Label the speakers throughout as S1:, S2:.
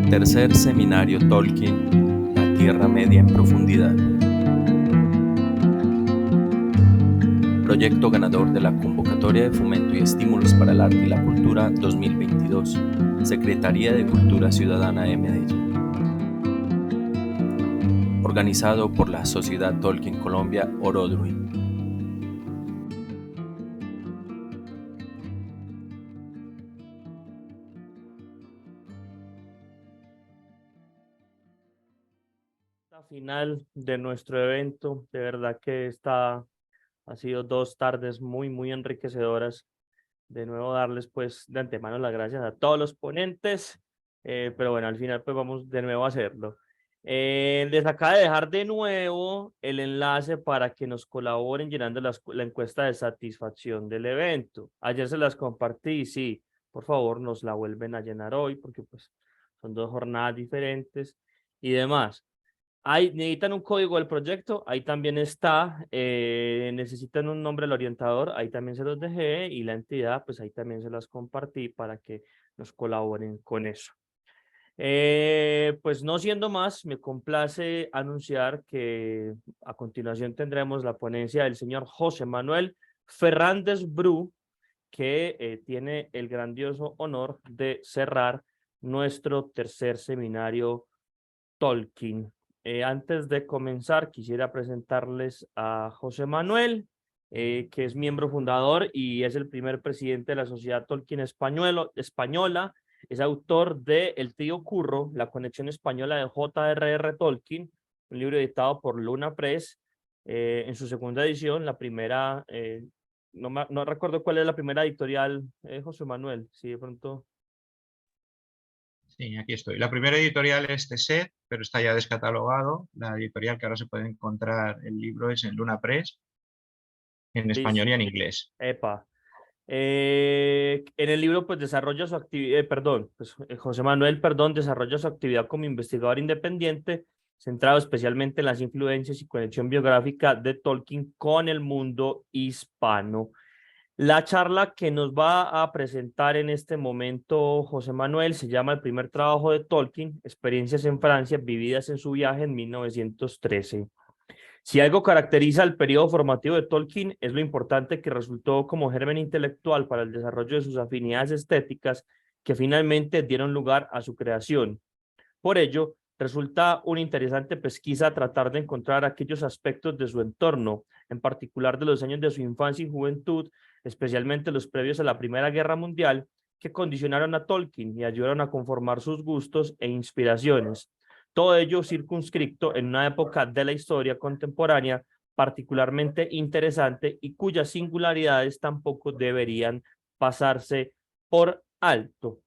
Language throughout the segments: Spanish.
S1: Tercer Seminario Tolkien, La Tierra Media en Profundidad. Proyecto ganador de la Convocatoria de Fomento y Estímulos para el Arte y la Cultura 2022, Secretaría de Cultura Ciudadana de Medellín. Organizado por la Sociedad Tolkien Colombia Orodruin.
S2: La final de nuestro evento, de verdad que ha sido 2 tardes muy enriquecedoras. De nuevo darles pues de antemano las gracias a todos los ponentes, pero bueno, al final pues vamos de nuevo a hacerlo. Les acabo de dejar de nuevo el enlace para que nos colaboren llenando la encuesta de satisfacción del evento. Ayer se las compartí, sí, por favor nos la vuelven a llenar hoy porque pues son 2 jornadas diferentes y demás. Necesitan un código del proyecto, ahí también está. Necesitan un nombre del orientador, ahí también se los dejé. Y la entidad, pues ahí también se las compartí para que nos colaboren con eso. Pues no siendo más, me complace anunciar que a continuación tendremos la ponencia del señor José Manuel Fernández Bru, que tiene el grandioso honor de cerrar nuestro tercer seminario Tolkien. Antes de comenzar, quisiera presentarles a José Manuel, que es miembro fundador y es el primer presidente de la Sociedad Tolkien Española. Es autor de El tío Curro, la conexión española de J.R.R. Tolkien, un libro editado por Luna Press, en su segunda edición. La primera, no recuerdo cuál es la primera editorial, José Manuel, si de pronto...
S3: Sí, aquí estoy. La primera editorial es CESED, pero está ya descatalogado. La editorial que ahora se puede encontrar el libro es en Luna Press, en español y en inglés.
S2: Epa. En el libro, pues desarrolla su actividad, José Manuel, desarrolla su actividad como investigador independiente, centrado especialmente en las influencias y conexión biográfica de Tolkien con el mundo hispano. La charla que nos va a presentar en este momento José Manuel se llama El primer trabajo de Tolkien, experiencias en Francia vividas en su viaje en 1913. Si algo caracteriza el periodo formativo de Tolkien es lo importante que resultó como germen intelectual para el desarrollo de sus afinidades estéticas que finalmente dieron lugar a su creación. Por ello, resulta una interesante pesquisa tratar de encontrar aquellos aspectos de su entorno, en particular de los años de su infancia y juventud, especialmente los previos a la Primera Guerra Mundial, que condicionaron a Tolkien y ayudaron a conformar sus gustos e inspiraciones. Todo ello circunscripto en una época de la historia contemporánea particularmente interesante y cuyas singularidades tampoco deberían pasarse por alto.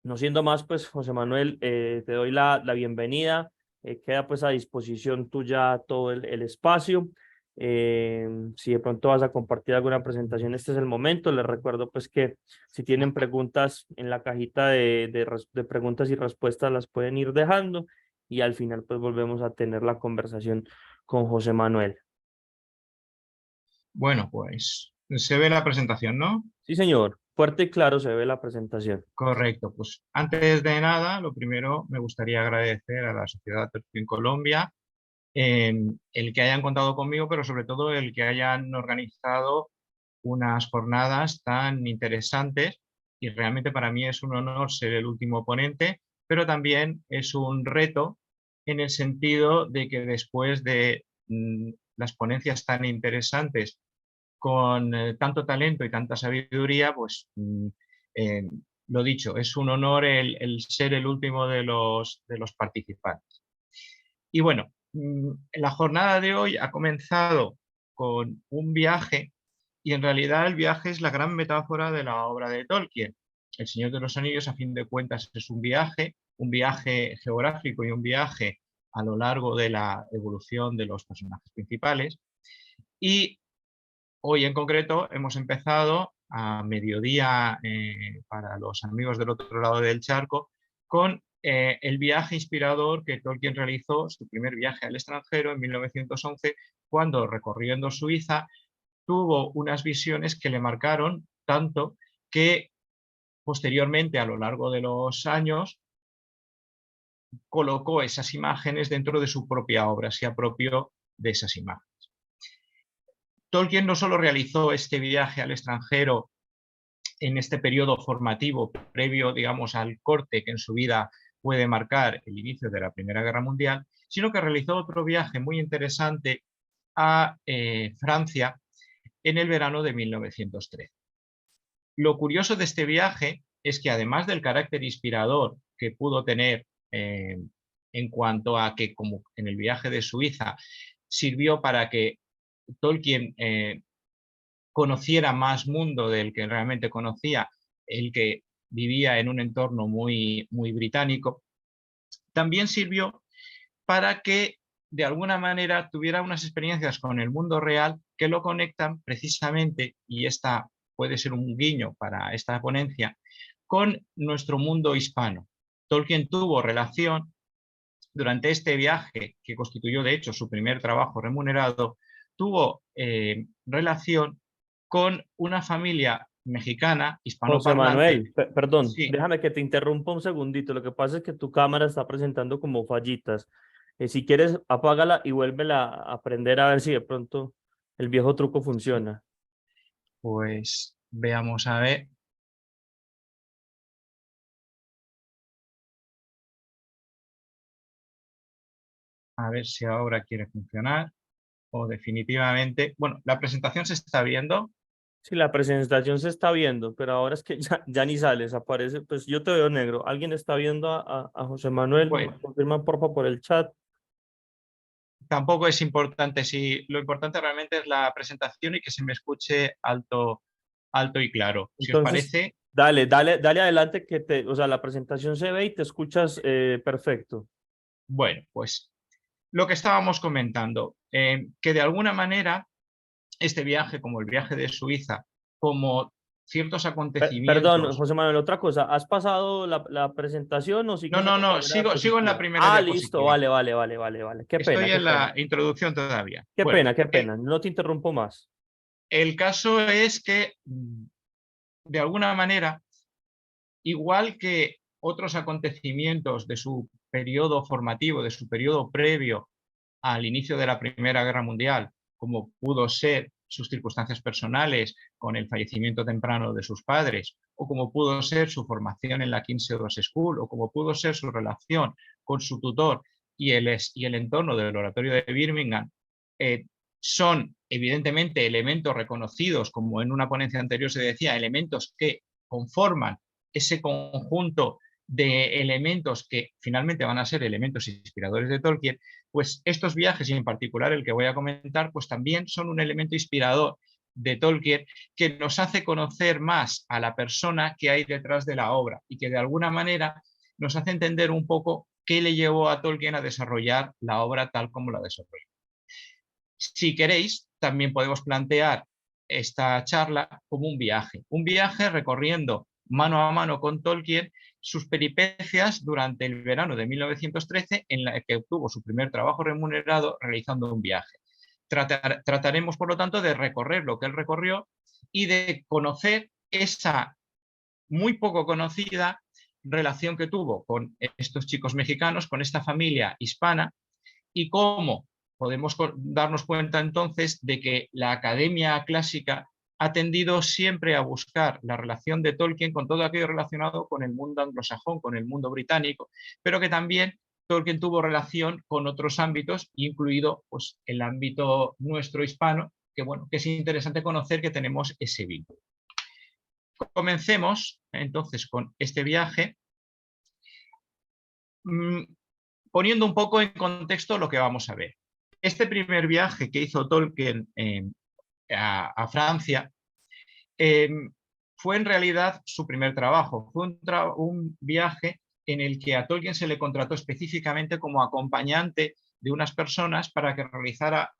S2: No siendo más, pues, José Manuel, te doy la bienvenida. Queda pues a disposición tuya todo el espacio. Si de pronto vas a compartir alguna presentación, este es el momento. Les recuerdo pues que si tienen preguntas en la cajita de preguntas y respuestas las pueden ir dejando y al final pues volvemos a tener la conversación con José Manuel.
S3: Bueno, pues se ve la presentación, ¿no?
S2: Sí, señor. Fuerte y claro se ve la presentación.
S3: Correcto. Pues antes de nada, lo primero me gustaría agradecer a la Sociedad Tolkien Colombia el que hayan contado conmigo, pero sobre todo el que hayan organizado unas jornadas tan interesantes y realmente para mí es un honor ser el último ponente, pero también es un reto en el sentido de que después de las ponencias tan interesantes con tanto talento y tanta sabiduría, pues eh, lo dicho, es un honor el ser el último de los participantes. Y bueno, la jornada de hoy ha comenzado con un viaje y en realidad el viaje es la gran metáfora de la obra de Tolkien. El Señor de los Anillos, a fin de cuentas, es un viaje geográfico y un viaje a lo largo de la evolución de los personajes principales. Y hoy en concreto hemos empezado a mediodía para los amigos del otro lado del charco con el viaje inspirador que Tolkien realizó, su primer viaje al extranjero en 1911, cuando recorriendo Suiza tuvo unas visiones que le marcaron tanto que posteriormente a lo largo de los años colocó esas imágenes dentro de su propia obra, se apropió de esas imágenes. Tolkien no solo realizó este viaje al extranjero en este periodo formativo previo, digamos, al corte que en su vida puede marcar el inicio de la Primera Guerra Mundial, sino que realizó otro viaje muy interesante a Francia en el verano de 1913. Lo curioso de este viaje es que, además del carácter inspirador que pudo tener en cuanto a que, como en el viaje de Suiza, sirvió para que Tolkien conociera más mundo del que realmente conocía, el que vivía en un entorno muy, muy británico, también sirvió para que de alguna manera tuviera unas experiencias con el mundo real que lo conectan precisamente, y esta puede ser un guiño para esta ponencia, con nuestro mundo hispano. Tolkien tuvo relación durante este viaje, que constituyó de hecho su primer trabajo remunerado, tuvo relación con una familia mexicana,
S2: José
S3: hispanoparlante.
S2: Manuel, perdón,
S3: Sí,
S2: déjame que te interrumpa un segundito. Lo que pasa es que tu cámara está presentando como fallitas. Si quieres, apágala y vuélvela a prender a ver si de pronto el viejo truco funciona.
S3: pues veamos a ver. A ver si ahora quiere funcionar o definitivamente... Bueno, la presentación se está viendo.
S2: Sí, la presentación se está viendo, pero ahora es que ya ni sales, aparece, pues yo te veo negro. ¿Alguien está viendo a José Manuel?
S3: Bueno,
S2: Confirma por favor por el chat.
S3: tampoco es importante. Si lo importante realmente es la presentación y que se me escuche alto, alto y claro. Si os
S2: Entonces,
S3: parece,
S2: dale adelante que o sea, la presentación se ve y te escuchas perfecto.
S3: bueno, pues lo que estábamos comentando, que de alguna manera este viaje, como el viaje de Suiza, como ciertos
S2: Perdón,
S3: acontecimientos...
S2: José Manuel, otra cosa. ¿Has pasado la presentación o
S3: No,
S2: sigues en
S3: no,
S2: la
S3: no,
S2: primera
S3: sigo en la
S2: diapositiva?
S3: primera
S2: Ah, listo,
S3: diapositiva.
S2: vale. Qué pena,
S3: Estoy
S2: qué
S3: en la
S2: pena.
S3: introducción todavía.
S2: Qué
S3: Bueno,
S2: pena, qué pena. No te interrumpo más.
S3: el caso es que, de alguna manera, igual que otros acontecimientos de su periodo formativo, de su periodo previo al inicio de la Primera Guerra Mundial, como pudo ser sus circunstancias personales con el fallecimiento temprano de sus padres, o como pudo ser su formación en la King's School, o como pudo ser su relación con su tutor y el entorno del oratorio de Birmingham, son evidentemente elementos reconocidos, como en una ponencia anterior se decía, elementos que conforman ese conjunto de elementos que finalmente van a ser elementos inspiradores de Tolkien, pues estos viajes, y en particular el que voy a comentar, pues también son un elemento inspirador de Tolkien que nos hace conocer más a la persona que hay detrás de la obra y que de alguna manera nos hace entender un poco qué le llevó a Tolkien a desarrollar la obra tal como la desarrolló. Si queréis, también podemos plantear esta charla como un viaje recorriendo mano a mano con Tolkien sus peripecias durante el verano de 1913, en la que obtuvo su primer trabajo remunerado realizando un viaje. Trataremos, por lo tanto, de recorrer lo que él recorrió y de conocer esa muy poco conocida relación que tuvo con estos chicos mexicanos, con esta familia hispana, y cómo podemos darnos cuenta entonces de que la academia clásica ha tendido siempre a buscar la relación de Tolkien con todo aquello relacionado con el mundo anglosajón, con el mundo británico, pero que también Tolkien tuvo relación con otros ámbitos, incluido pues, el ámbito nuestro hispano, que, bueno, que es interesante conocer que tenemos ese vínculo. Comencemos entonces con este viaje, poniendo un poco en contexto lo que vamos a ver. Este primer viaje que hizo Tolkien a Francia fue en realidad su primer trabajo. Fue un viaje en el que a Tolkien se le contrató específicamente como acompañante de unas personas para que realizara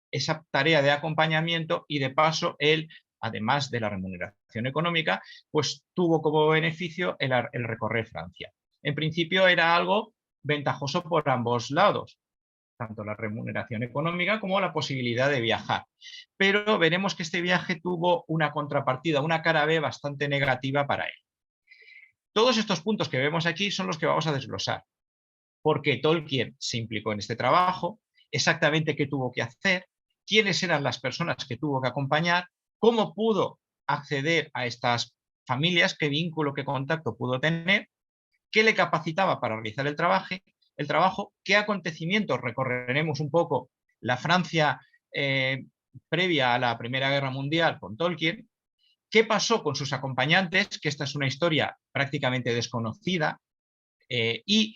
S3: esa tarea de acompañamiento y de paso él, además de la remuneración económica, pues tuvo como beneficio el recorrer Francia. En principio era algo ventajoso por ambos lados, tanto la remuneración económica como la posibilidad de viajar. Pero veremos que este viaje tuvo una contrapartida, una cara B bastante negativa para él. Todos estos puntos que vemos aquí son los que vamos a desglosar. por qué Tolkien se implicó en este trabajo, exactamente qué tuvo que hacer, quiénes eran las personas que tuvo que acompañar, cómo pudo acceder a estas familias, qué vínculo, qué contacto pudo tener, qué le capacitaba para realizar el trabajo, qué acontecimientos, recorreremos un poco la Francia previa a la Primera Guerra Mundial con Tolkien, qué pasó con sus acompañantes, que esta es una historia prácticamente desconocida, y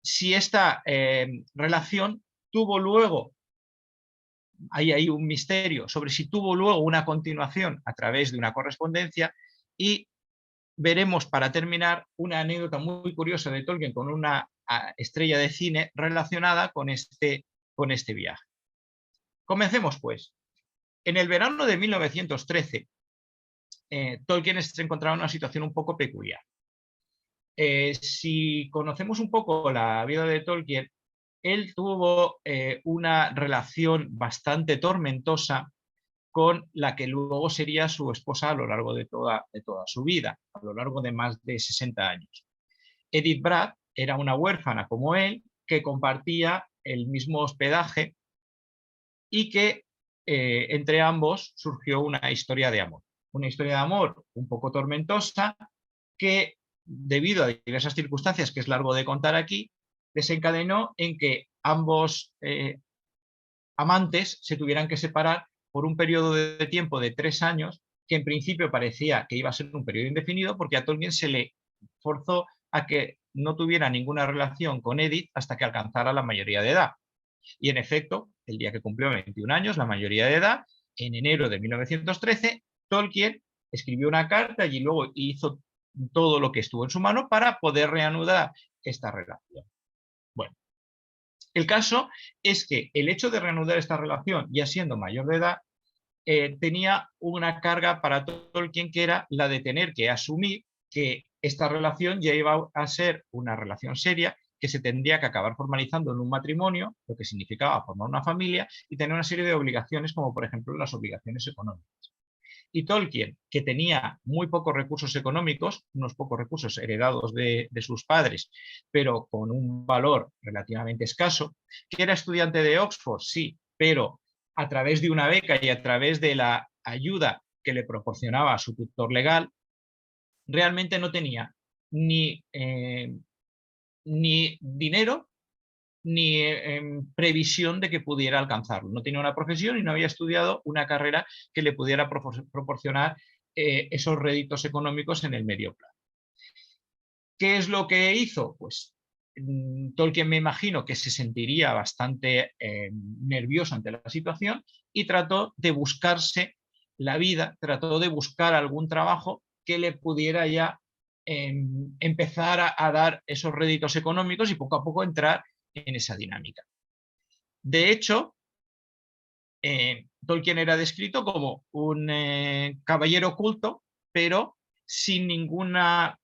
S3: si esta relación tuvo luego, hay ahí un misterio sobre si tuvo luego una continuación a través de una correspondencia, y veremos para terminar una anécdota muy curiosa de Tolkien con una estrella de cine relacionada con este viaje. Comencemos pues. En el verano de 1913, Tolkien se encontraba en una situación un poco peculiar. Si conocemos un poco la vida de Tolkien, él tuvo una relación bastante tormentosa con la que luego sería su esposa a lo largo de toda su vida, a lo largo de más de 60 años. Edith Bratt era una huérfana como él, que compartía el mismo hospedaje y que entre ambos surgió una historia de amor. Una historia de amor un poco tormentosa que, debido a diversas circunstancias que es largo de contar aquí, desencadenó en que ambos amantes se tuvieran que separar por un periodo de tiempo de 3 años, que en principio parecía que iba a ser un periodo indefinido, porque a Tolkien se le forzó a que no tuviera ninguna relación con Edith hasta que alcanzara la mayoría de edad. Y en efecto, el día que cumplió 21 años, la mayoría de edad, en enero de 1913, Tolkien escribió una carta y luego hizo todo lo que estuvo en su mano para poder reanudar esta relación. Bueno, el caso es que el hecho de reanudar esta relación, ya siendo mayor de edad, tenía una carga para Tolkien, que era la de tener que asumir que esta relación ya iba a ser una relación seria, que se tendría que acabar formalizando en un matrimonio, lo que significaba formar una familia y tener una serie de obligaciones, como por ejemplo las obligaciones económicas. Y Tolkien, que tenía muy pocos recursos económicos, unos pocos recursos heredados de sus padres, pero con un valor relativamente escaso, que era estudiante de Oxford, sí, pero a través de una beca y a través de la ayuda que le proporcionaba su tutor legal, realmente no tenía ni dinero ni previsión de que pudiera alcanzarlo. No tenía una profesión y no había estudiado una carrera que le pudiera proporcionar esos réditos económicos en el medio plazo. ¿Qué es lo que hizo? Pues Tolkien, me imagino que se sentiría bastante nervioso ante la situación y trató de buscarse la vida, trató de buscar algún trabajo que le pudiera ya empezar a dar esos réditos económicos y poco a poco entrar en esa dinámica. De hecho, Tolkien era descrito como un caballero culto, pero sin ninguna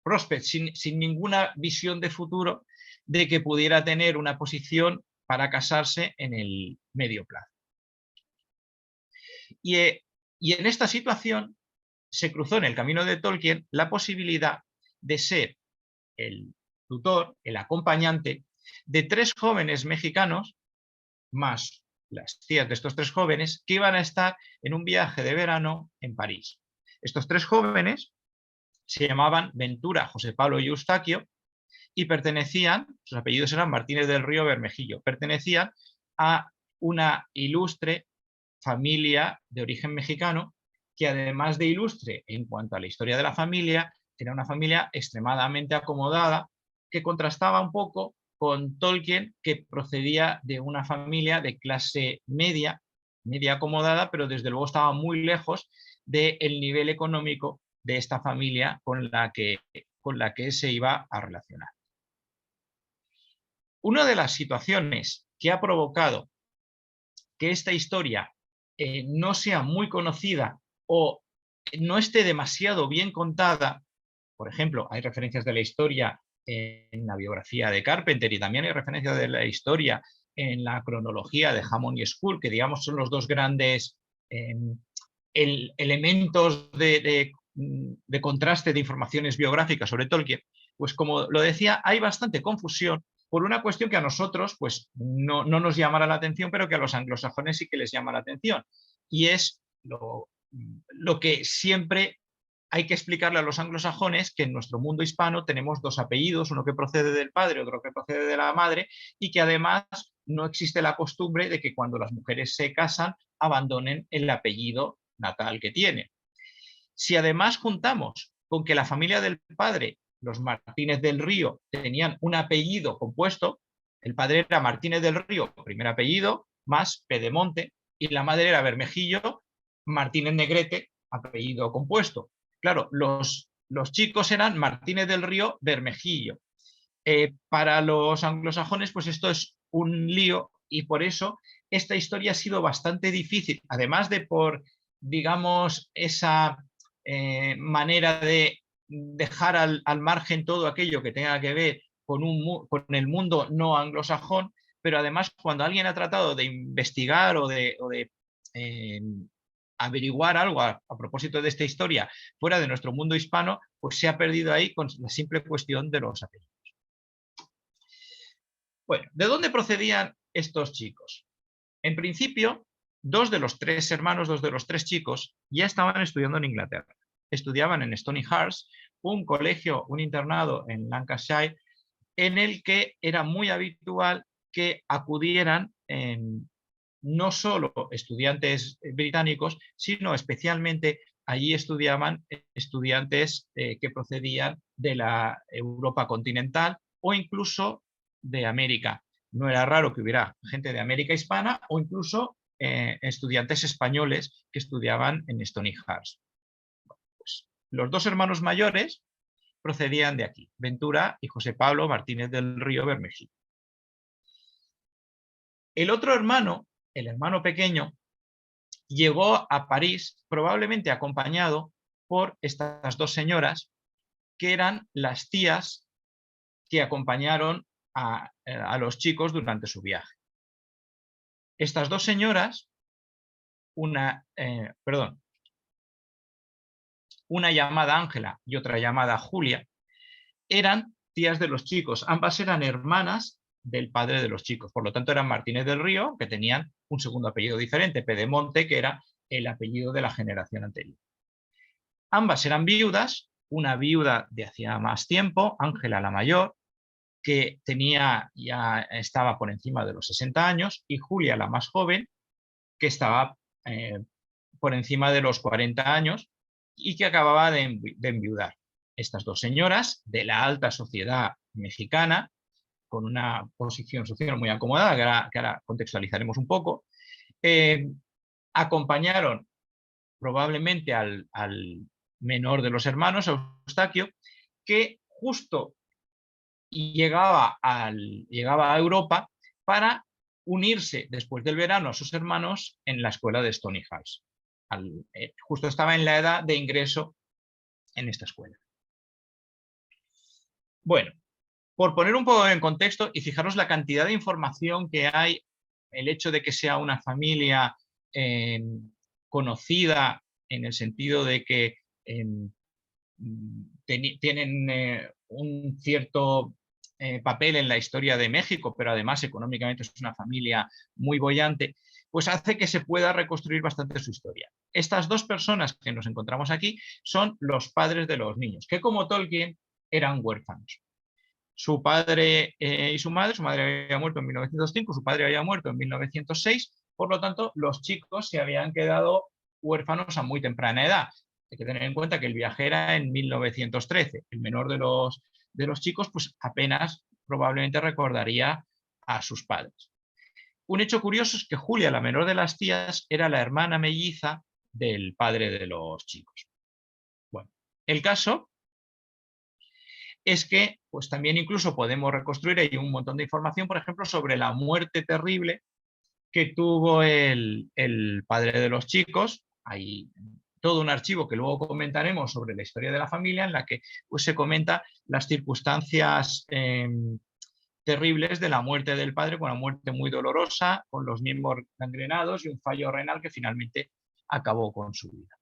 S3: prospect, sin ninguna visión de futuro de que pudiera tener una posición para casarse en el medio plazo. Y en esta situación se cruzó en el camino de Tolkien la posibilidad de ser el tutor, el acompañante de 3 jóvenes mexicanos, más las tías de estos 3 jóvenes, que iban a estar en un viaje de verano en París. Estos 3 jóvenes se llamaban Ventura, José Pablo y Eustaquio, y pertenecían, sus apellidos eran Martínez del Río Bermejillo, pertenecían a una ilustre familia de origen mexicano, que además de ilustre en cuanto a la historia de la familia, era una familia extremadamente acomodada, que contrastaba un poco con Tolkien, que procedía de una familia de clase media, media acomodada, pero desde luego estaba muy lejos del nivel económico de esta familia con la que se iba a relacionar. Una de las situaciones que ha provocado que esta historia no sea muy conocida o no esté demasiado bien contada, por ejemplo, hay referencias de la historia en la biografía de Carpenter y también hay referencias de la historia en la cronología de Hammond y Spur, que digamos son los dos grandes elementos de contraste de informaciones biográficas sobre Tolkien. pues como lo decía, hay bastante confusión por una cuestión que a nosotros pues, no nos llamará la atención, pero que a los anglosajones sí que les llama la atención. Y es lo que siempre hay que explicarle a los anglosajones, que en nuestro mundo hispano tenemos dos apellidos, uno que procede del padre, otro que procede de la madre, y que además no existe la costumbre de que cuando las mujeres se casan abandonen el apellido natal que tienen. Si además juntamos con que la familia del padre, los Martínez del Río, tenían un apellido compuesto, el padre era Martínez del Río, primer apellido, más Pedemonte, y la madre era Bermejillo, Martínez Negrete, apellido compuesto. Claro, los chicos eran Martínez del Río, Bermejillo. Para los anglosajones, pues esto es un lío y por eso esta historia ha sido bastante difícil, además de por, digamos, esa manera de dejar al margen todo aquello que tenga que ver con el mundo no anglosajón, pero además cuando alguien ha tratado de investigar o de averiguar algo a propósito de esta historia fuera de nuestro mundo hispano, pues se ha perdido ahí con la simple cuestión de los apellidos. Bueno, ¿de dónde procedían estos chicos? En principio, dos de los tres hermanos, dos de los tres chicos, ya estaban estudiando en Inglaterra. Estudiaban en Stonyhurst, un colegio, un internado en Lancashire, en el que era muy habitual que acudieran no solo estudiantes británicos, sino especialmente allí estudiaban estudiantes que procedían de la Europa continental o incluso de América. No era raro que hubiera gente de América hispana o incluso estudiantes españoles que estudiaban en Stonyhurst. Pues, los dos hermanos mayores procedían de aquí, Ventura y José Pablo Martínez del Río Bermejillo. El otro hermano, el hermano pequeño, llegó a París probablemente acompañado por estas dos señoras que eran las tías que acompañaron a los chicos durante su viaje. Estas dos señoras, una llamada Ángela y otra llamada Julia, eran tías de los chicos. Ambas eran hermanas del padre de los chicos. Por lo tanto, eran Martínez del Río, que tenían un segundo apellido diferente, Pedemonte, que era el apellido de la generación anterior. Ambas eran viudas, una viuda de hacía más tiempo, Ángela la mayor, que ya estaba por encima de los 60 años, y Julia la más joven, que estaba por encima de los 40 años y que acababa de enviudar. Estas dos señoras de la alta sociedad mexicana, con una posición social muy acomodada, que ahora contextualizaremos un poco, acompañaron probablemente al menor de los hermanos, Eustaquio, que justo llegaba a Europa para unirse después del verano a sus hermanos en la escuela de Stonyhurst. Justo estaba en la edad de ingreso en esta escuela. Bueno, por poner un poco en contexto y fijaros la cantidad de información que hay, el hecho de que sea una familia conocida en el sentido de que tienen un cierto papel en la historia de México, pero además económicamente es una familia muy boyante, pues hace que se pueda reconstruir bastante su historia. Estas dos personas que nos encontramos aquí son los padres de los niños, que como Tolkien eran huérfanos. Su padre y su madre había muerto en 1905, su padre había muerto en 1906, por lo tanto los chicos se habían quedado huérfanos a muy temprana edad. Hay que tener en cuenta que el viaje era en 1913. El menor de los chicos pues apenas probablemente recordaría a sus padres. Un hecho curioso es que Julia, la menor de las tías, era la hermana melliza del padre de los chicos. Bueno, el caso es que pues también incluso podemos reconstruir ahí un montón de información, por ejemplo, sobre la muerte terrible que tuvo el padre de los chicos. Hay todo un archivo que luego comentaremos sobre la historia de la familia, en la que pues, se comenta las circunstancias terribles de la muerte del padre, con una muerte muy dolorosa, con los miembros gangrenados y un fallo renal que finalmente acabó con su vida.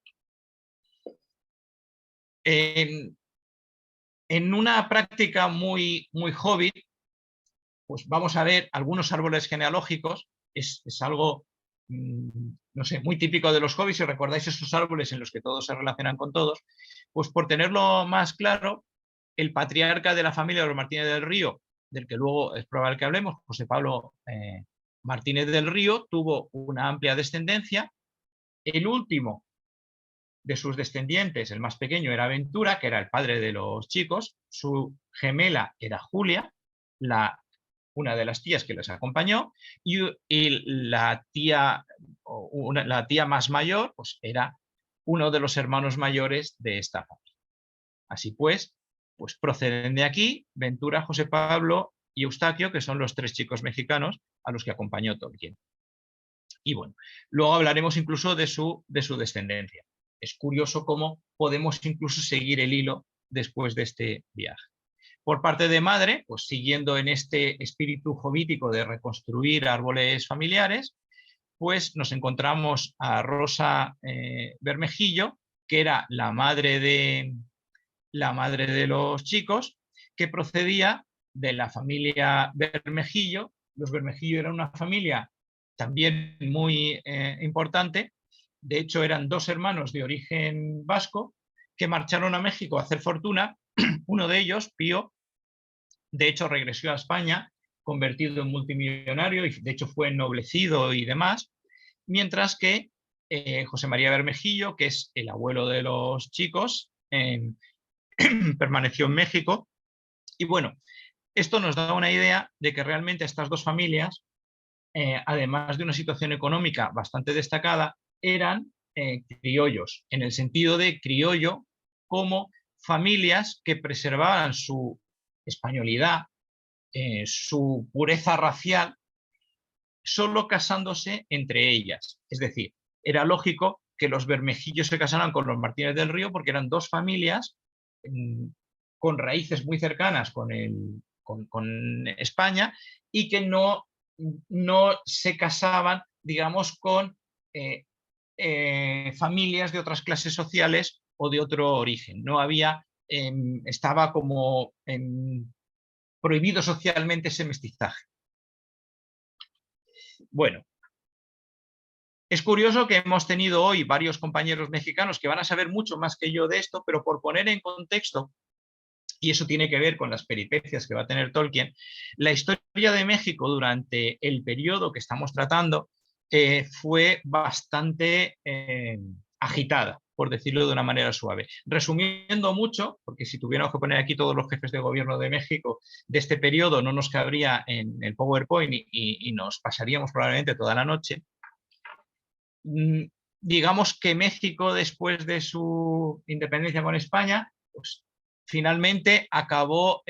S3: En una práctica muy hobbit, pues vamos a ver algunos árboles genealógicos. Es algo, no sé, muy típico de los hobbits. Si recordáis esos árboles en los que todos se relacionan con todos, pues por tenerlo más claro, el patriarca de la familia de los Martínez del Río, del que luego es probable que hablemos, José Pablo Martínez del Río, tuvo una amplia descendencia. El último de sus descendientes, el más pequeño, era Ventura, que era el padre de los chicos. Su gemela era Julia, una de las tías que les acompañó, y la tía más mayor, pues era uno de los hermanos mayores de esta familia. Así pues proceden de aquí Ventura, José Pablo y Eustaquio, que son los 3 chicos mexicanos a los que acompañó Tolkien. Y bueno, luego hablaremos incluso de su descendencia. Es curioso cómo podemos incluso seguir el hilo después de este viaje. Por parte de madre, pues siguiendo en este espíritu hobbítico de reconstruir árboles familiares, pues nos encontramos a Rosa Bermejillo, que era la madre de los chicos, que procedía de la familia Bermejillo. Los Bermejillo eran una familia también muy importante. De hecho, eran 2 hermanos de origen vasco que marcharon a México a hacer fortuna. Uno de ellos, Pío, de hecho regresó a España convertido en multimillonario y de hecho fue ennoblecido y demás, mientras que José María Bermejillo, que es el abuelo de los chicos, permaneció en México. Y bueno, esto nos da una idea de que realmente estas 2 familias, además de una situación económica bastante destacada, eran criollos, en el sentido de criollo como familias que preservaban su españolidad, su pureza racial, solo casándose entre ellas. Es decir, era lógico que los Bermejillos se casaran con los Martínez del Río porque eran 2 familias con raíces muy cercanas con España y que no se casaban, digamos, con familias de otras clases sociales o de otro origen. No había, estaba como prohibido socialmente ese mestizaje. Bueno, es curioso que hemos tenido hoy varios compañeros mexicanos que van a saber mucho más que yo de esto, pero por poner en contexto, y eso tiene que ver con las peripecias que va a tener Tolkien, la historia de México durante el periodo que estamos tratando fue bastante agitada, por decirlo de una manera suave. Resumiendo mucho, porque si tuviéramos que poner aquí todos los jefes de gobierno de México de este periodo, no nos cabría en el PowerPoint y nos pasaríamos probablemente toda la noche. Digamos que México, después de su independencia con España, pues finalmente acabó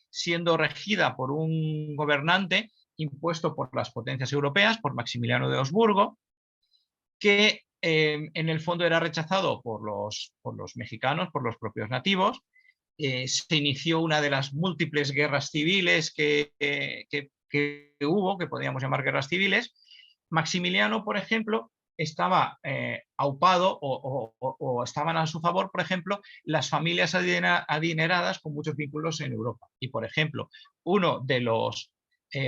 S3: siendo regida por un gobernante impuesto por las potencias europeas, por Maximiliano de Habsburgo, que en el fondo era rechazado por los mexicanos, por los propios nativos. Se inició una de las múltiples guerras civiles que hubo, que podríamos llamar guerras civiles. Maximiliano, por ejemplo, estaba aupado o estaban a su favor, por ejemplo, las familias adineradas con muchos vínculos en Europa. Y, por ejemplo, uno de los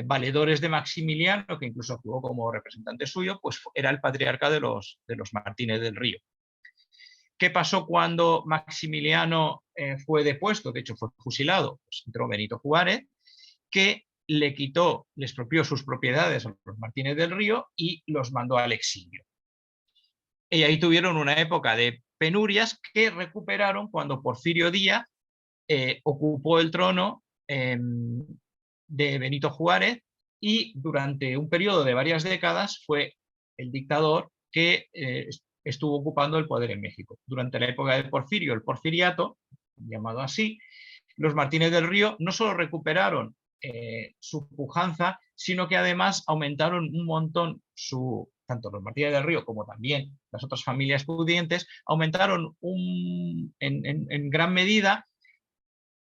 S3: valedores de Maximiliano, que incluso actuó como representante suyo, pues era el patriarca de los Martínez del Río. ¿Qué pasó cuando Maximiliano fue depuesto? De hecho, fue fusilado. Pues entró Benito Juárez, que le expropió sus propiedades a los Martínez del Río y los mandó al exilio. Y ahí tuvieron una época de penurias que recuperaron cuando Porfirio Díaz ocupó el trono de Benito Juárez y durante un periodo de varias décadas fue el dictador que estuvo ocupando el poder en México. Durante la época de Porfirio, el porfiriato, llamado así, los Martínez del Río no solo recuperaron su pujanza, sino que además aumentaron un montón tanto los Martínez del Río como también las otras familias pudientes, aumentaron en gran medida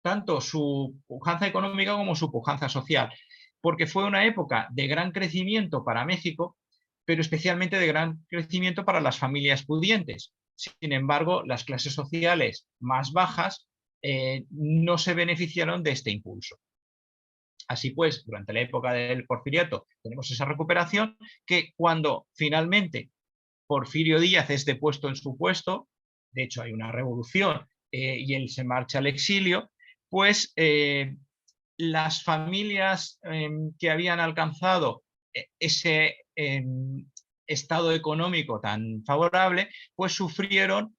S3: tanto su pujanza económica como su pujanza social, porque fue una época de gran crecimiento para México, pero especialmente de gran crecimiento para las familias pudientes. Sin embargo, las clases sociales más bajas no se beneficiaron de este impulso. Así pues, durante la época del Porfiriato tenemos esa recuperación que cuando finalmente Porfirio Díaz es depuesto en su puesto, de hecho hay una revolución y él se marcha al exilio, pues las familias que habían alcanzado ese estado económico tan favorable, pues sufrieron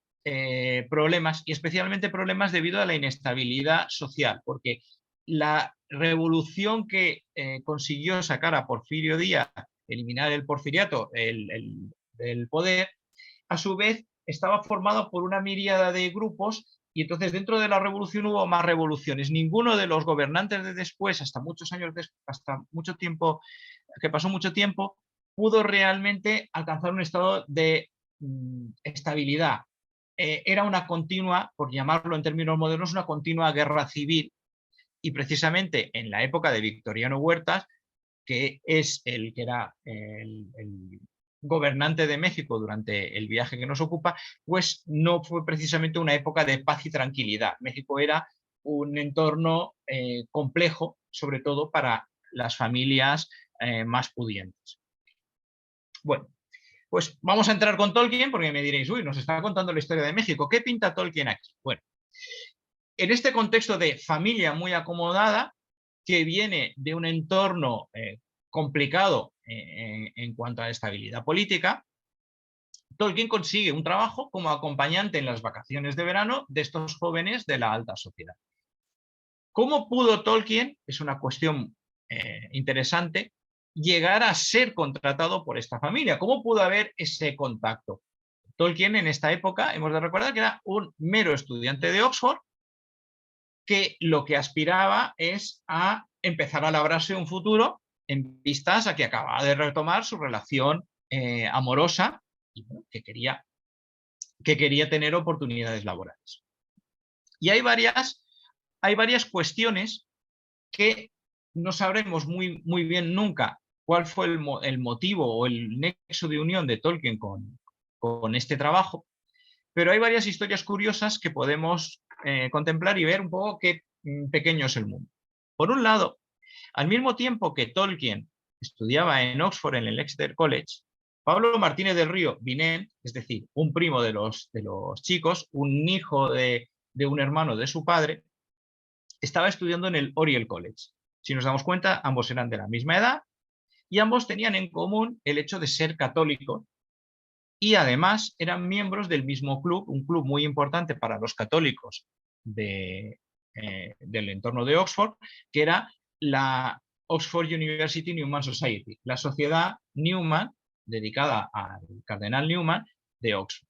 S3: problemas, y especialmente problemas debido a la inestabilidad social, porque la revolución que consiguió sacar a Porfirio Díaz, eliminar el porfiriato, el poder, a su vez estaba formado por una miríada de grupos, y entonces dentro de la revolución hubo más revoluciones. Ninguno de los gobernantes de después, hasta muchos años después, hasta mucho tiempo, que pasó mucho tiempo, pudo realmente alcanzar un estado de estabilidad. Era una continua, por llamarlo en términos modernos, una continua guerra civil, y precisamente en la época de Victoriano Huertas, que es el que era el gobernante de México durante el viaje que nos ocupa, pues no fue precisamente una época de paz y tranquilidad. México era un entorno complejo, sobre todo para las familias más pudientes. Bueno, pues vamos a entrar con Tolkien, porque me diréis, uy, nos está contando la historia de México. ¿Qué pinta Tolkien aquí? Bueno, en este contexto de familia muy acomodada, que viene de un entorno complicado en cuanto a la estabilidad política, Tolkien consigue un trabajo como acompañante en las vacaciones de verano de estos jóvenes de la alta sociedad. ¿Cómo pudo Tolkien, es una cuestión interesante, llegar a ser contratado por esta familia? ¿Cómo pudo haber ese contacto? Tolkien en esta época, hemos de recordar que era un mero estudiante de Oxford, que lo que aspiraba es a empezar a labrarse un futuro en vistas a que acababa de retomar su relación amorosa y bueno, que quería tener oportunidades laborales. Y hay varias cuestiones que no sabremos muy bien nunca cuál fue el motivo o el nexo de unión de Tolkien con este trabajo, pero hay varias historias curiosas que podemos contemplar y ver un poco qué pequeño es el mundo. Por un lado, al mismo tiempo que Tolkien estudiaba en Oxford, en el Exeter College, Pablo Martínez del Río Vinent, es decir, un primo de los chicos, un hijo de un hermano de su padre, estaba estudiando en el Oriel College. Si nos damos cuenta, ambos eran de la misma edad y ambos tenían en común el hecho de ser católicos, y además eran miembros del mismo club, un club muy importante para los católicos del entorno de Oxford, que era la Oxford University Newman Society, la sociedad Newman dedicada al cardenal Newman de Oxford.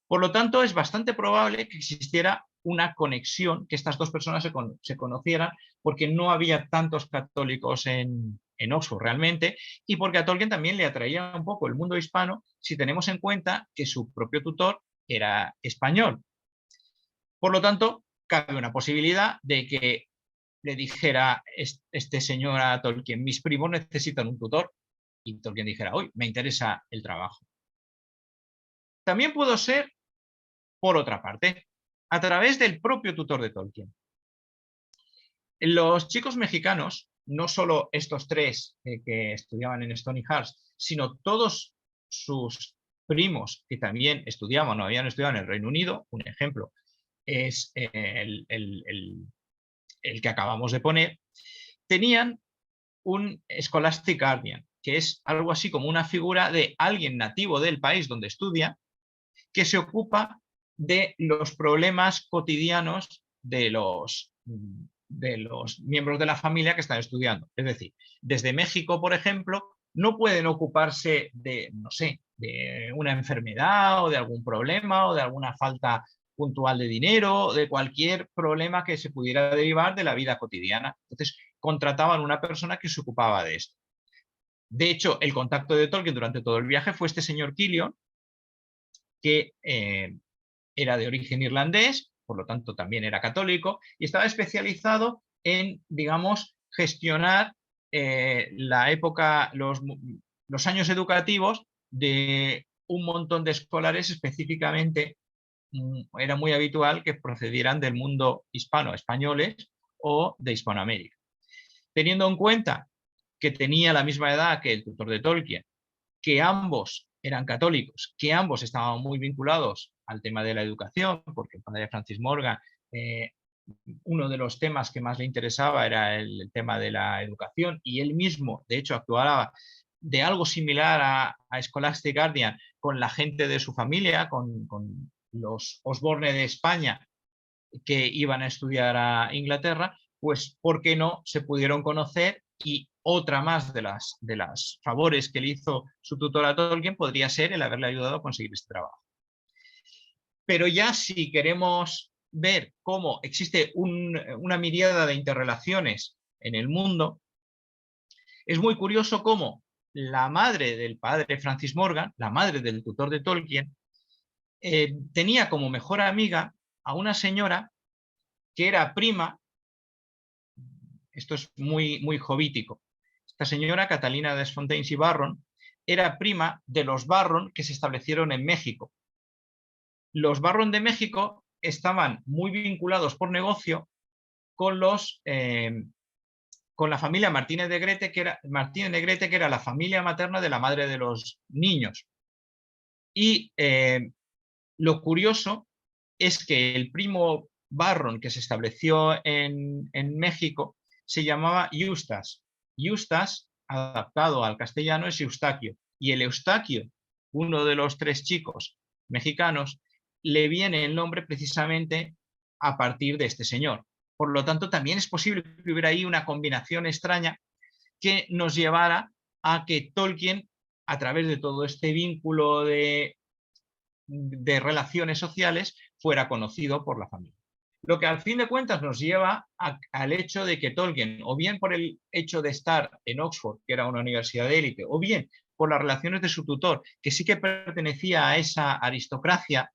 S3: Por lo tanto, es bastante probable que existiera una conexión, que estas dos personas se conocieran, porque no había tantos católicos en Oxford realmente, y porque a Tolkien también le atraía un poco el mundo hispano, si tenemos en cuenta que su propio tutor era español. Por lo tanto, cabe una posibilidad de que le dijera este señor a Tolkien, mis primos necesitan un tutor, y Tolkien dijera, uy, me interesa el trabajo. También pudo ser, por otra parte, a través del propio tutor de Tolkien. Los chicos mexicanos, no solo estos tres que estudiaban en Stony Hearts, sino todos sus primos que también estudiaban o habían estudiado en el Reino Unido, un ejemplo es el que acabamos de poner, tenían un Scholastic Guardian, que es algo así como una figura de alguien nativo del país donde estudia, que se ocupa de los problemas cotidianos de los miembros de la familia que están estudiando. Es decir, desde México, por ejemplo, no pueden ocuparse de, no sé, de una enfermedad o de algún problema o de alguna falta puntual de dinero, de cualquier problema que se pudiera derivar de la vida cotidiana. Entonces, contrataban una persona que se ocupaba de esto. De hecho, el contacto de Tolkien durante todo el viaje fue este señor Killion, que era de origen irlandés, por lo tanto también era católico, y estaba especializado en, digamos, gestionar la época, los años educativos de un montón de escolares, específicamente era muy habitual que procedieran del mundo hispano, españoles o de Hispanoamérica. Teniendo en cuenta que tenía la misma edad que el tutor de Tolkien, que ambos eran católicos, que ambos estaban muy vinculados al tema de la educación, porque el padre Francis Morgan, uno de los temas que más le interesaba era el tema de la educación, y él mismo, de hecho, actuaba de algo similar a Scholastic Guardian con la gente de su familia, con los Osborne de España que iban a estudiar a Inglaterra, pues ¿por qué no se pudieron conocer? Y otra más de las favores que le hizo su tutor a Tolkien podría ser el haberle ayudado a conseguir este trabajo. Pero ya si queremos ver cómo existe una miríada de interrelaciones en el mundo, es muy curioso cómo la madre del padre Francis Morgan, la madre del tutor de Tolkien, tenía como mejor amiga a una señora que era prima, esto es muy, muy jovítico, esta señora Catalina Desfontaines y Barron era prima de los Barron que se establecieron en México. Los Barron de México estaban muy vinculados por negocio con con la familia Martínez Negrete, que era la familia materna de la madre de los niños. Y lo curioso es que el primo Barron que se estableció en México se llamaba Eustace. Eustace, adaptado al castellano, es Eustaquio. Y el Eustaquio, uno de los 3 chicos mexicanos, le viene el nombre precisamente a partir de este señor. Por lo tanto, también es posible que hubiera ahí una combinación extraña que nos llevara a que Tolkien, a través de todo este vínculo de relaciones sociales, fuera conocido por la familia. Lo que al fin de cuentas nos lleva al hecho de que Tolkien, o bien por el hecho de estar en Oxford, que era una universidad de élite, o bien por las relaciones de su tutor, que sí que pertenecía a esa aristocracia,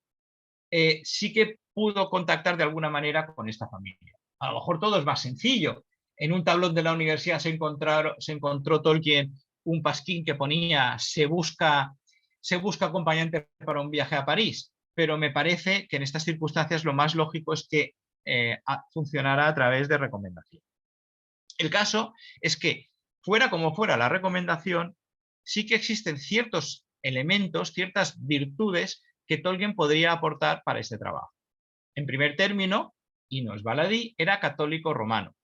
S3: sí que pudo contactar de alguna manera con esta familia. A lo mejor todo es más sencillo. En un tablón de la universidad se encontró Tolkien un pasquín que ponía se busca acompañante para un viaje a París, pero me parece que en estas circunstancias lo más lógico es que funcionara a través de recomendación. El caso es que, fuera como fuera la recomendación, sí que existen ciertos elementos, ciertas virtudes que Tolkien podría aportar para este trabajo. En primer término, Enos Baladí era católico romano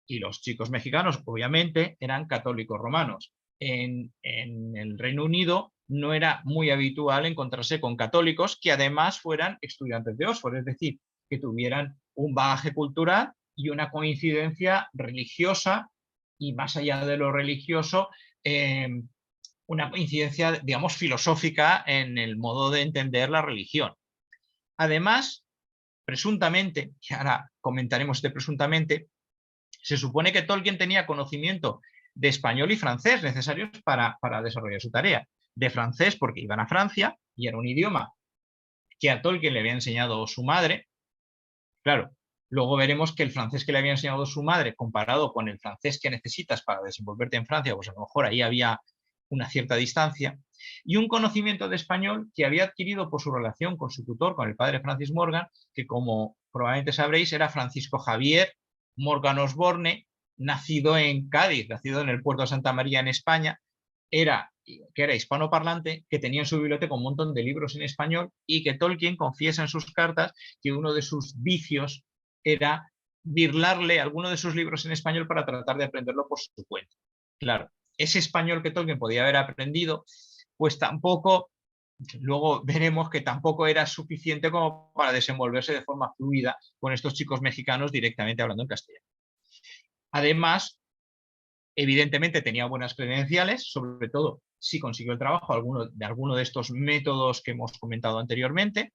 S3: y los chicos mexicanos obviamente eran católicos romanos. En el Reino Unido no era muy habitual encontrarse con católicos que además fueran estudiantes de Oxford, es decir, que tuvieran un bagaje cultural y una coincidencia religiosa y, más allá de lo religioso, una coincidencia, digamos, filosófica en el modo de entender la religión. Además, presuntamente, y ahora comentaremos de presuntamente, se supone que Tolkien tenía conocimiento de español y francés necesarios para desarrollar su tarea. De francés porque iban a Francia y era un idioma que a Tolkien le había enseñado su madre. Claro, luego veremos que el francés que le había enseñado su madre, comparado con el francés que necesitas para desenvolverte en Francia, pues a lo mejor ahí había una cierta distancia, y un conocimiento de español que había adquirido por su relación con su tutor, con el padre Francis Morgan, que, como probablemente sabréis, era Francisco Javier Morgan Osborne, nacido en Cádiz, nacido en el puerto de Santa María en España, que era hispanoparlante, que tenía en su biblioteca un montón de libros en español, y que Tolkien confiesa en sus cartas que uno de sus vicios era birlarle alguno de sus libros en español para tratar de aprenderlo por su cuenta. Claro, ese español que Tolkien podía haber aprendido, pues tampoco, luego veremos que tampoco era suficiente como para desenvolverse de forma fluida con estos chicos mexicanos directamente hablando en castellano. Además, evidentemente tenía buenas credenciales, sobre todo si consiguió el trabajo de alguno de estos métodos que hemos comentado anteriormente,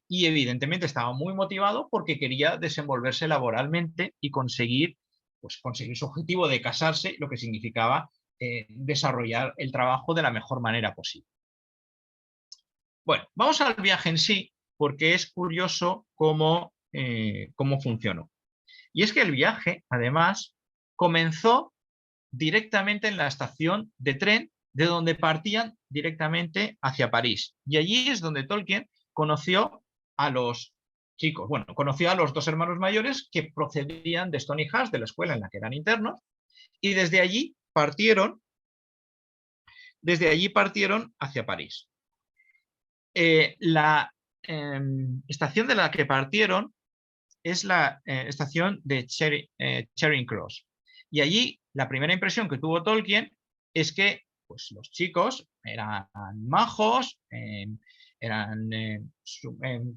S3: y evidentemente estaba muy motivado porque quería desenvolverse laboralmente y conseguir su objetivo de casarse, lo que significaba desarrollar el trabajo de la mejor manera posible. Bueno, vamos al viaje en sí, porque es curioso cómo funcionó. Y es que el viaje, además, comenzó directamente en la estación de tren, de donde partían directamente hacia París. Y allí es donde Tolkien conoció a los chicos, bueno, conoció a los dos hermanos mayores que procedían de Stony House, de la escuela en la que eran internos, y desde allí partieron hacia París. La estación de la que partieron es la estación de Charing Cross. Y allí la primera impresión que tuvo Tolkien es que pues, los chicos eran majos, eran,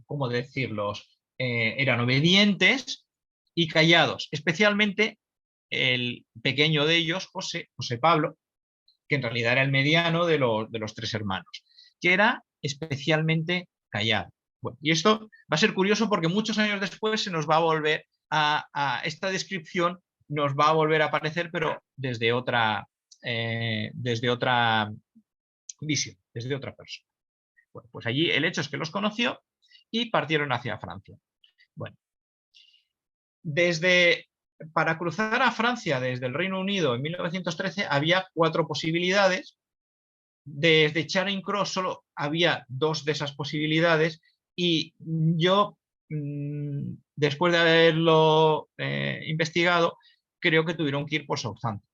S3: ¿cómo decirlos? Eran obedientes y callados, especialmente el pequeño de ellos, José Pablo, que en realidad era el mediano de los tres hermanos, que era especialmente callado. Bueno, y esto va a ser curioso porque muchos años después se nos va a volver a esta descripción, nos va a volver a aparecer, pero desde otra visión, desde otra persona. Bueno, pues allí el hecho es que los conoció y partieron hacia Francia. Bueno, para cruzar a Francia desde el Reino Unido en 1913 había 4 posibilidades. Desde Charing Cross solo había 2 de esas posibilidades y yo, después de haberlo investigado, creo que tuvieron que ir por Southampton.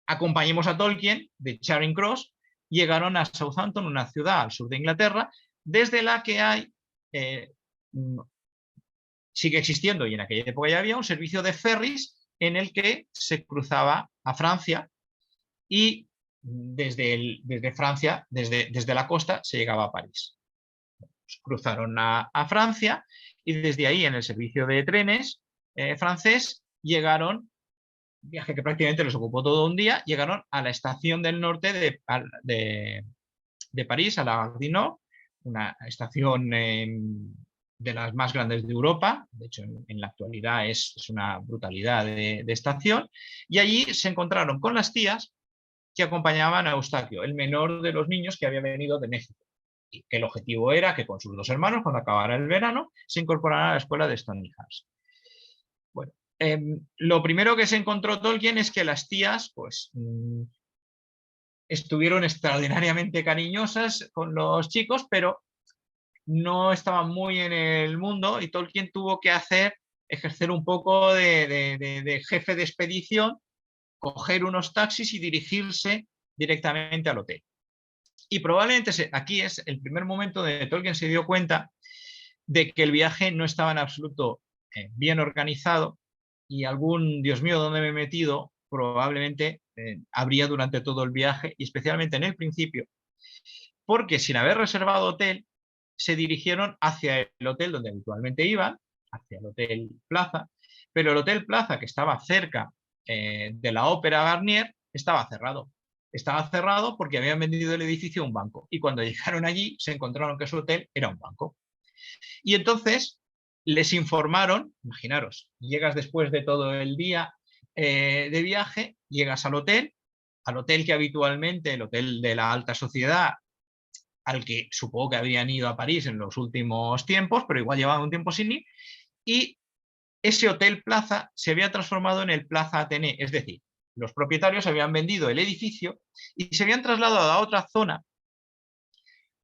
S3: Acompañemos a Tolkien de Charing Cross, llegaron a Southampton, una ciudad al sur de Inglaterra, desde la que sigue existiendo, y en aquella época ya había un servicio de ferries en el que se cruzaba a Francia y desde Francia, desde la costa, se llegaba a París. Pues cruzaron a Francia y desde ahí, en el servicio de trenes francés, llegaron, viaje que prácticamente les ocupó todo un día, llegaron a la estación del norte de París, a la Gare du Nord, una estación de las más grandes de Europa. De hecho, en la actualidad es una brutalidad de estación, y allí se encontraron con las tías que acompañaban a Eustaquio, el menor de los niños que había venido de México, y que el objetivo era que con sus 2 hermanos, cuando acabara el verano, se incorporaran a la escuela de Stony House. Bueno, lo primero que se encontró Tolkien es que las tías, pues, estuvieron extraordinariamente cariñosas con los chicos, pero no estaban muy en el mundo, y Tolkien tuvo que ejercer un poco de jefe de expedición, coger unos taxis y dirigirse directamente al hotel. Y probablemente aquí es el primer momento donde Tolkien se dio cuenta de que el viaje no estaba en absoluto bien organizado, y algún Dios mío, ¿dónde me he metido? Probablemente habría durante todo el viaje, y especialmente en el principio, porque sin haber reservado hotel, se dirigieron hacia el hotel donde habitualmente iban, hacia el Hotel Plaza, pero el Hotel Plaza, que estaba cerca de la Ópera Garnier, estaba cerrado. Estaba cerrado porque habían vendido el edificio a un banco, y cuando llegaron allí se encontraron que su hotel era un banco. Y entonces les informaron, imaginaros, llegas después de todo el día de viaje, llegas al hotel que habitualmente, el hotel de la alta sociedad, al que supongo que habían ido a París en los últimos tiempos, pero igual llevaban un tiempo sin ir, y ese Hotel Plaza se había transformado en el Plaza Athénée, es decir, los propietarios habían vendido el edificio y se habían trasladado a otra zona,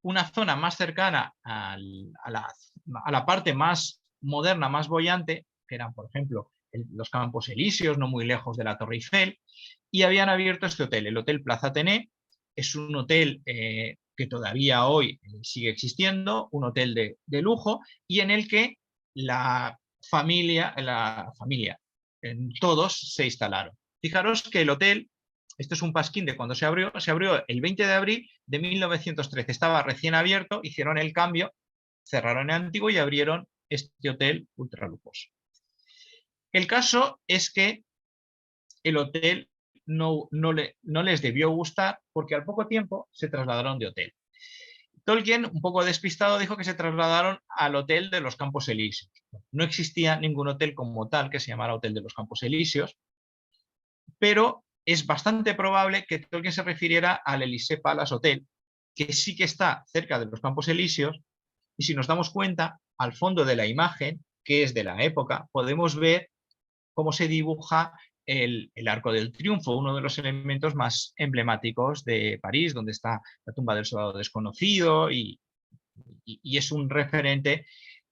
S3: una zona más cercana a la parte más moderna, más boyante, que eran, por ejemplo, los Campos Elíseos, no muy lejos de la Torre Eiffel, y habían abierto este hotel, el Hotel Plaza Athénée. Es un hotel que todavía hoy sigue existiendo, un hotel de lujo, y en el que la familia, todos se instalaron. Fijaros que el hotel, esto es un pasquín de cuando se abrió el 20 de abril de 1913, estaba recién abierto, hicieron el cambio, cerraron el antiguo y abrieron este hotel ultra lujoso. El caso es que el hotel no les debió gustar, porque al poco tiempo se trasladaron de hotel. Tolkien, un poco despistado, dijo que se trasladaron al Hotel de los Campos Elíseos. No existía ningún hotel como tal que se llamara Hotel de los Campos Elíseos, pero es bastante probable que Tolkien se refiriera al Elysée Palace Hotel, que sí que está cerca de los Campos Elíseos, y si nos damos cuenta, al fondo de la imagen, que es de la época, podemos ver cómo se dibuja el Arco del Triunfo, uno de los elementos más emblemáticos de París, donde está la tumba del soldado desconocido y y es un referente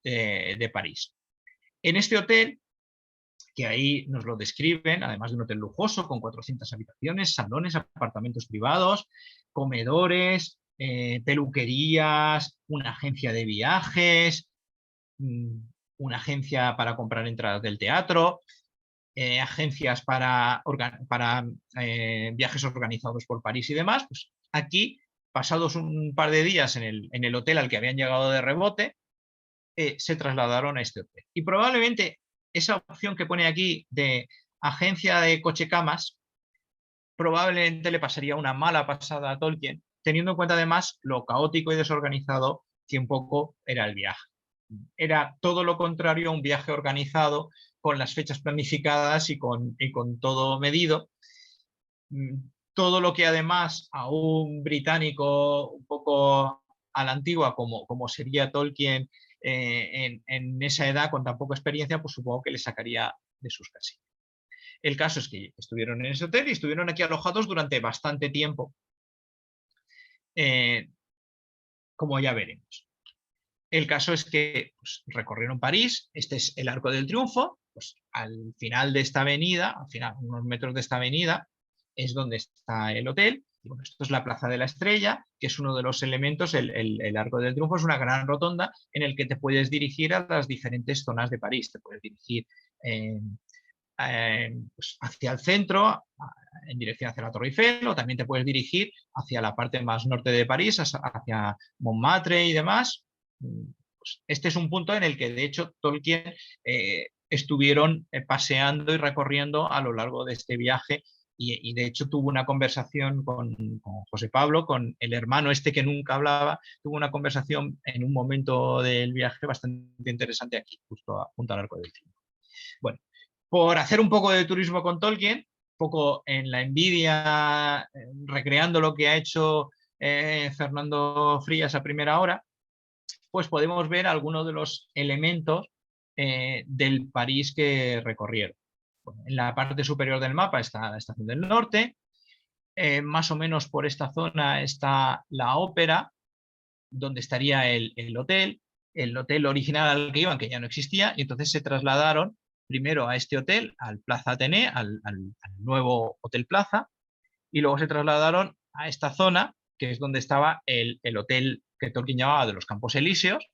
S3: de París. En este hotel, que ahí nos lo describen, además de un hotel lujoso con 400 habitaciones, salones, apartamentos privados, comedores, peluquerías, una agencia de viajes, una agencia para comprar entradas del teatro, agencias para viajes organizados por París y demás, pues aquí, pasados un par de días en el hotel al que habían llegado de rebote, se trasladaron a este hotel. Y probablemente esa opción que pone aquí de agencia de coche-camas, probablemente le pasaría una mala pasada a Tolkien, teniendo en cuenta además lo caótico y desorganizado que un poco era el viaje. Era todo lo contrario a un viaje organizado, con las fechas planificadas y con todo medido. Todo lo que además a un británico un poco a la antigua, como sería Tolkien en esa edad con tan poca experiencia, pues supongo que le sacaría de sus casillas. El caso es que estuvieron en ese hotel y estuvieron aquí alojados durante bastante tiempo, como ya veremos. El caso es que pues, recorrieron París, este es el Arco del Triunfo, pues al final de esta avenida, al final, unos metros de esta avenida, es donde está el hotel. Y bueno, esto es la Plaza de la Estrella, que es uno de los elementos, el Arco del Triunfo es una gran rotonda en el que te puedes dirigir a las diferentes zonas de París. Te puedes dirigir pues hacia el centro, en dirección hacia la Torre Eiffel, o también te puedes dirigir hacia la parte más norte de París, hacia Montmartre y demás. Pues este es un punto en el que, de hecho, Tolkien estuvieron paseando y recorriendo a lo largo de este viaje y de hecho tuvo una conversación con José Pablo, con el hermano este que nunca hablaba, tuvo una conversación en un momento del viaje bastante interesante aquí, justo junto al Arco del Triunfo. Bueno, por hacer un poco de turismo con Tolkien, un poco en la envidia, recreando lo que ha hecho Fernando Frías a primera hora, pues podemos ver algunos de los elementos del París que recorrieron. Bueno, en la parte superior del mapa está la Estación del Norte, más o menos por esta zona está la ópera, donde estaría el hotel original al que iban, que ya no existía, y entonces se trasladaron primero a este hotel, al Plaza Athénée, al nuevo Hotel Plaza, y luego se trasladaron a esta zona, que es donde estaba el hotel que Tolkien llamaba de los Campos Elíseos,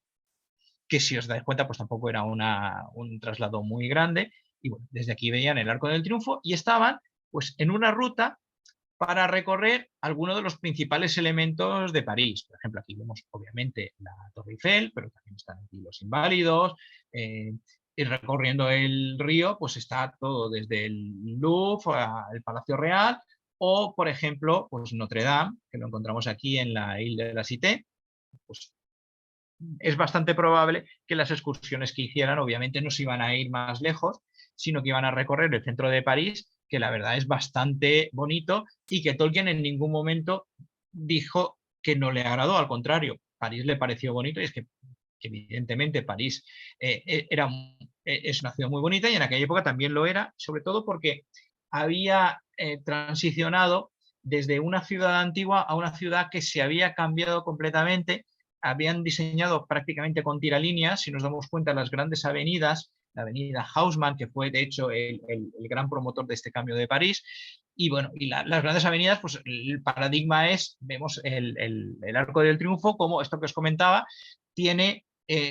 S3: que si os dais cuenta, pues tampoco era un traslado muy grande. Y bueno, desde aquí veían el Arco del Triunfo y estaban pues en una ruta para recorrer algunos de los principales elementos de París. Por ejemplo, aquí vemos obviamente la Torre Eiffel, pero también están aquí los Inválidos. Y recorriendo el río, pues está todo desde el Louvre al Palacio Real, o por ejemplo, pues Notre Dame, que lo encontramos aquí en la Ile de la Cité. Pues es bastante probable que las excursiones que hicieran obviamente no se iban a ir más lejos, sino que iban a recorrer el centro de París, que la verdad es bastante bonito y que Tolkien en ningún momento dijo que no le agradó, al contrario, París le pareció bonito y es que evidentemente París es una ciudad muy bonita y en aquella época también lo era, sobre todo porque había transicionado desde una ciudad antigua a una ciudad que se había cambiado completamente. Habían diseñado prácticamente con tiralíneas, si nos damos cuenta, las grandes avenidas, la avenida Haussmann, que fue de hecho el gran promotor de este cambio de París, y bueno, y las grandes avenidas, pues el paradigma es, vemos el Arco del Triunfo, como esto que os comentaba, tiene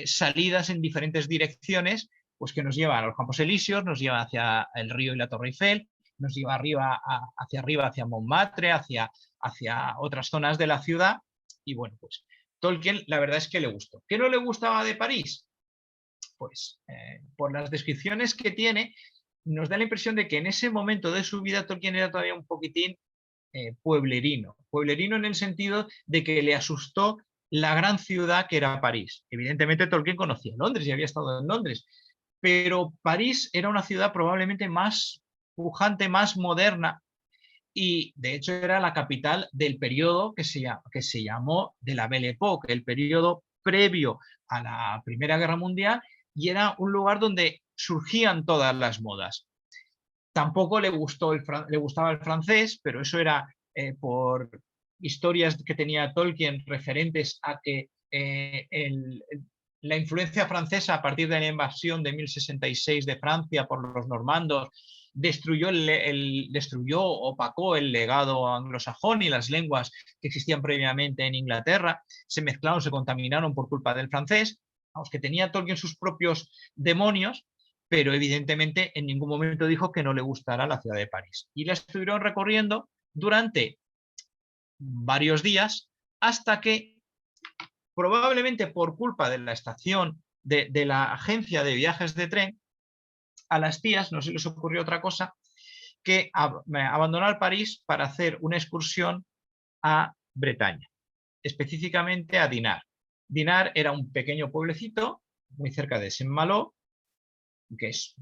S3: salidas en diferentes direcciones, pues que nos llevan a los Campos Elíseos, nos lleva hacia el río y la Torre Eiffel, nos lleva hacia arriba, hacia Montmartre, hacia otras zonas de la ciudad, y bueno, pues Tolkien la verdad es que le gustó. ¿Qué no le gustaba de París? Pues por las descripciones que tiene, nos da la impresión de que en ese momento de su vida Tolkien era todavía un poquitín pueblerino. Pueblerino en el sentido de que le asustó la gran ciudad que era París. Evidentemente Tolkien conocía Londres y había estado en Londres, pero París era una ciudad probablemente más pujante, más moderna, y de hecho era la capital del periodo que se llamó de la Belle Époque, el periodo previo a la Primera Guerra Mundial, y era un lugar donde surgían todas las modas. Tampoco le gustaba el francés, pero eso era por historias que tenía Tolkien referentes a que la influencia francesa a partir de la invasión de 1066 de Francia por los normandos destruyó, opacó el legado anglosajón y las lenguas que existían previamente en Inglaterra, se mezclaron, se contaminaron por culpa del francés, vamos, que tenía Tolkien sus propios demonios, pero evidentemente en ningún momento dijo que no le gustara la ciudad de París. Y la estuvieron recorriendo durante varios días hasta que, probablemente por culpa de la estación de la agencia de viajes de tren, a las tías no se les ocurrió otra cosa que abandonar París para hacer una excursión a Bretaña, específicamente a Dinard. Dinard era un pequeño pueblecito muy cerca de Saint-Malo, que es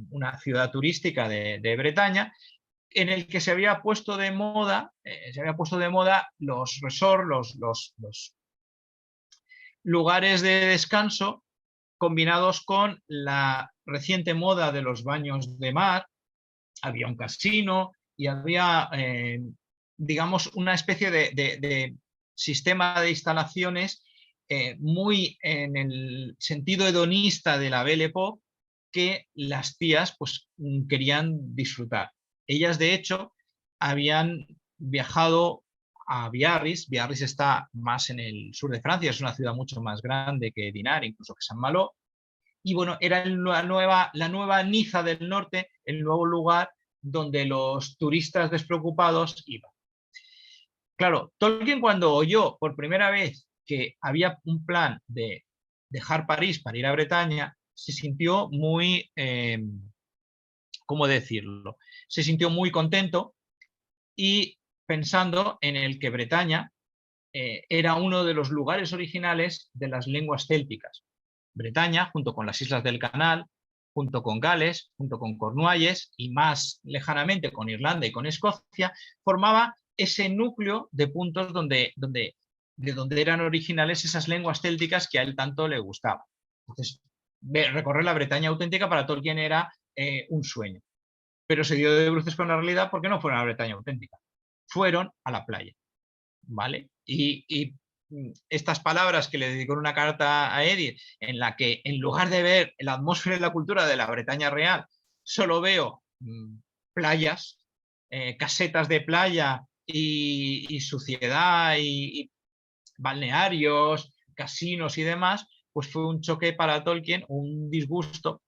S3: una ciudad turística de Bretaña, en el que se había puesto de moda, los resorts, los lugares de descanso combinados con la reciente moda de los baños de mar. Había un casino y había, digamos, una especie de sistema de instalaciones muy en el sentido hedonista de la Belle Époque que las tías pues, querían disfrutar. Ellas, de hecho, habían viajado a Biarritz. Biarritz está más en el sur de Francia, es una ciudad mucho más grande que Dinard, incluso que Saint-Malo. Y bueno, era la nueva Niza del norte, el nuevo lugar donde los turistas despreocupados iban. Claro, Tolkien, cuando oyó por primera vez que había un plan de dejar París para ir a Bretaña, se sintió muy, ¿cómo decirlo? Se sintió muy contento y pensando en el que Bretaña era uno de los lugares originales de las lenguas célticas. Bretaña, junto con las islas del Canal, junto con Gales, junto con Cornualles y más lejanamente con Irlanda y con Escocia, formaba ese núcleo de puntos de donde eran originales esas lenguas célticas que a él tanto le gustaban. Entonces, recorrer la Bretaña auténtica para Tolkien era un sueño. Pero se dio de bruces con la realidad porque no fueron a la Bretaña auténtica. Fueron a la playa. ¿Vale? Y estas palabras que le dedicó en una carta a Edith, en la que en lugar de ver la atmósfera y la cultura de la Bretaña real, solo veo playas, casetas de playa y suciedad y balnearios, casinos y demás, pues fue un choque para Tolkien, un disgusto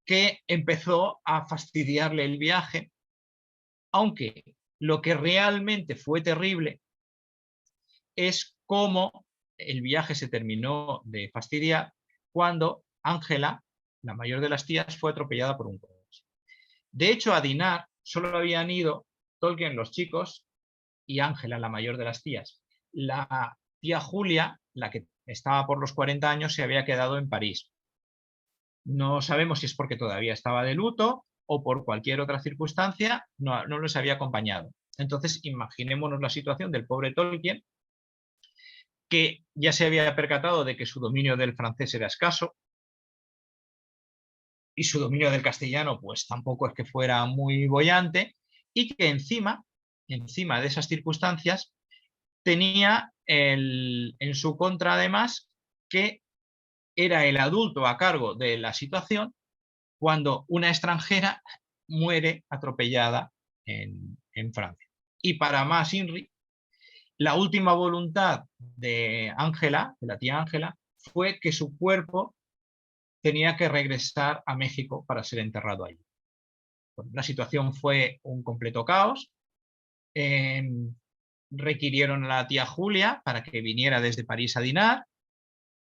S3: que empezó a fastidiarle el viaje, aunque lo que realmente fue terrible es cómo el viaje se terminó de fastidiar cuando Ángela, la mayor de las tías, fue atropellada por un coche. De hecho, a Dinard solo habían ido Tolkien, los chicos, y Ángela, la mayor de las tías. La tía Julia, la que estaba por los 40 años, se había quedado en París. No sabemos si es porque todavía estaba de luto o por cualquier otra circunstancia, no les había acompañado. Entonces, imaginémonos la situación del pobre Tolkien, que ya se había percatado de que su dominio del francés era escaso y su dominio del castellano pues tampoco es que fuera muy boyante, y que encima de esas circunstancias tenía en su contra además que era el adulto a cargo de la situación cuando una extranjera muere atropellada en Francia. Y para más INRI, la última voluntad de Ángela, de la tía Ángela, fue que su cuerpo tenía que regresar a México para ser enterrado allí. Bueno, la situación fue un completo caos. Requirieron a la tía Julia para que viniera desde París a Dinard.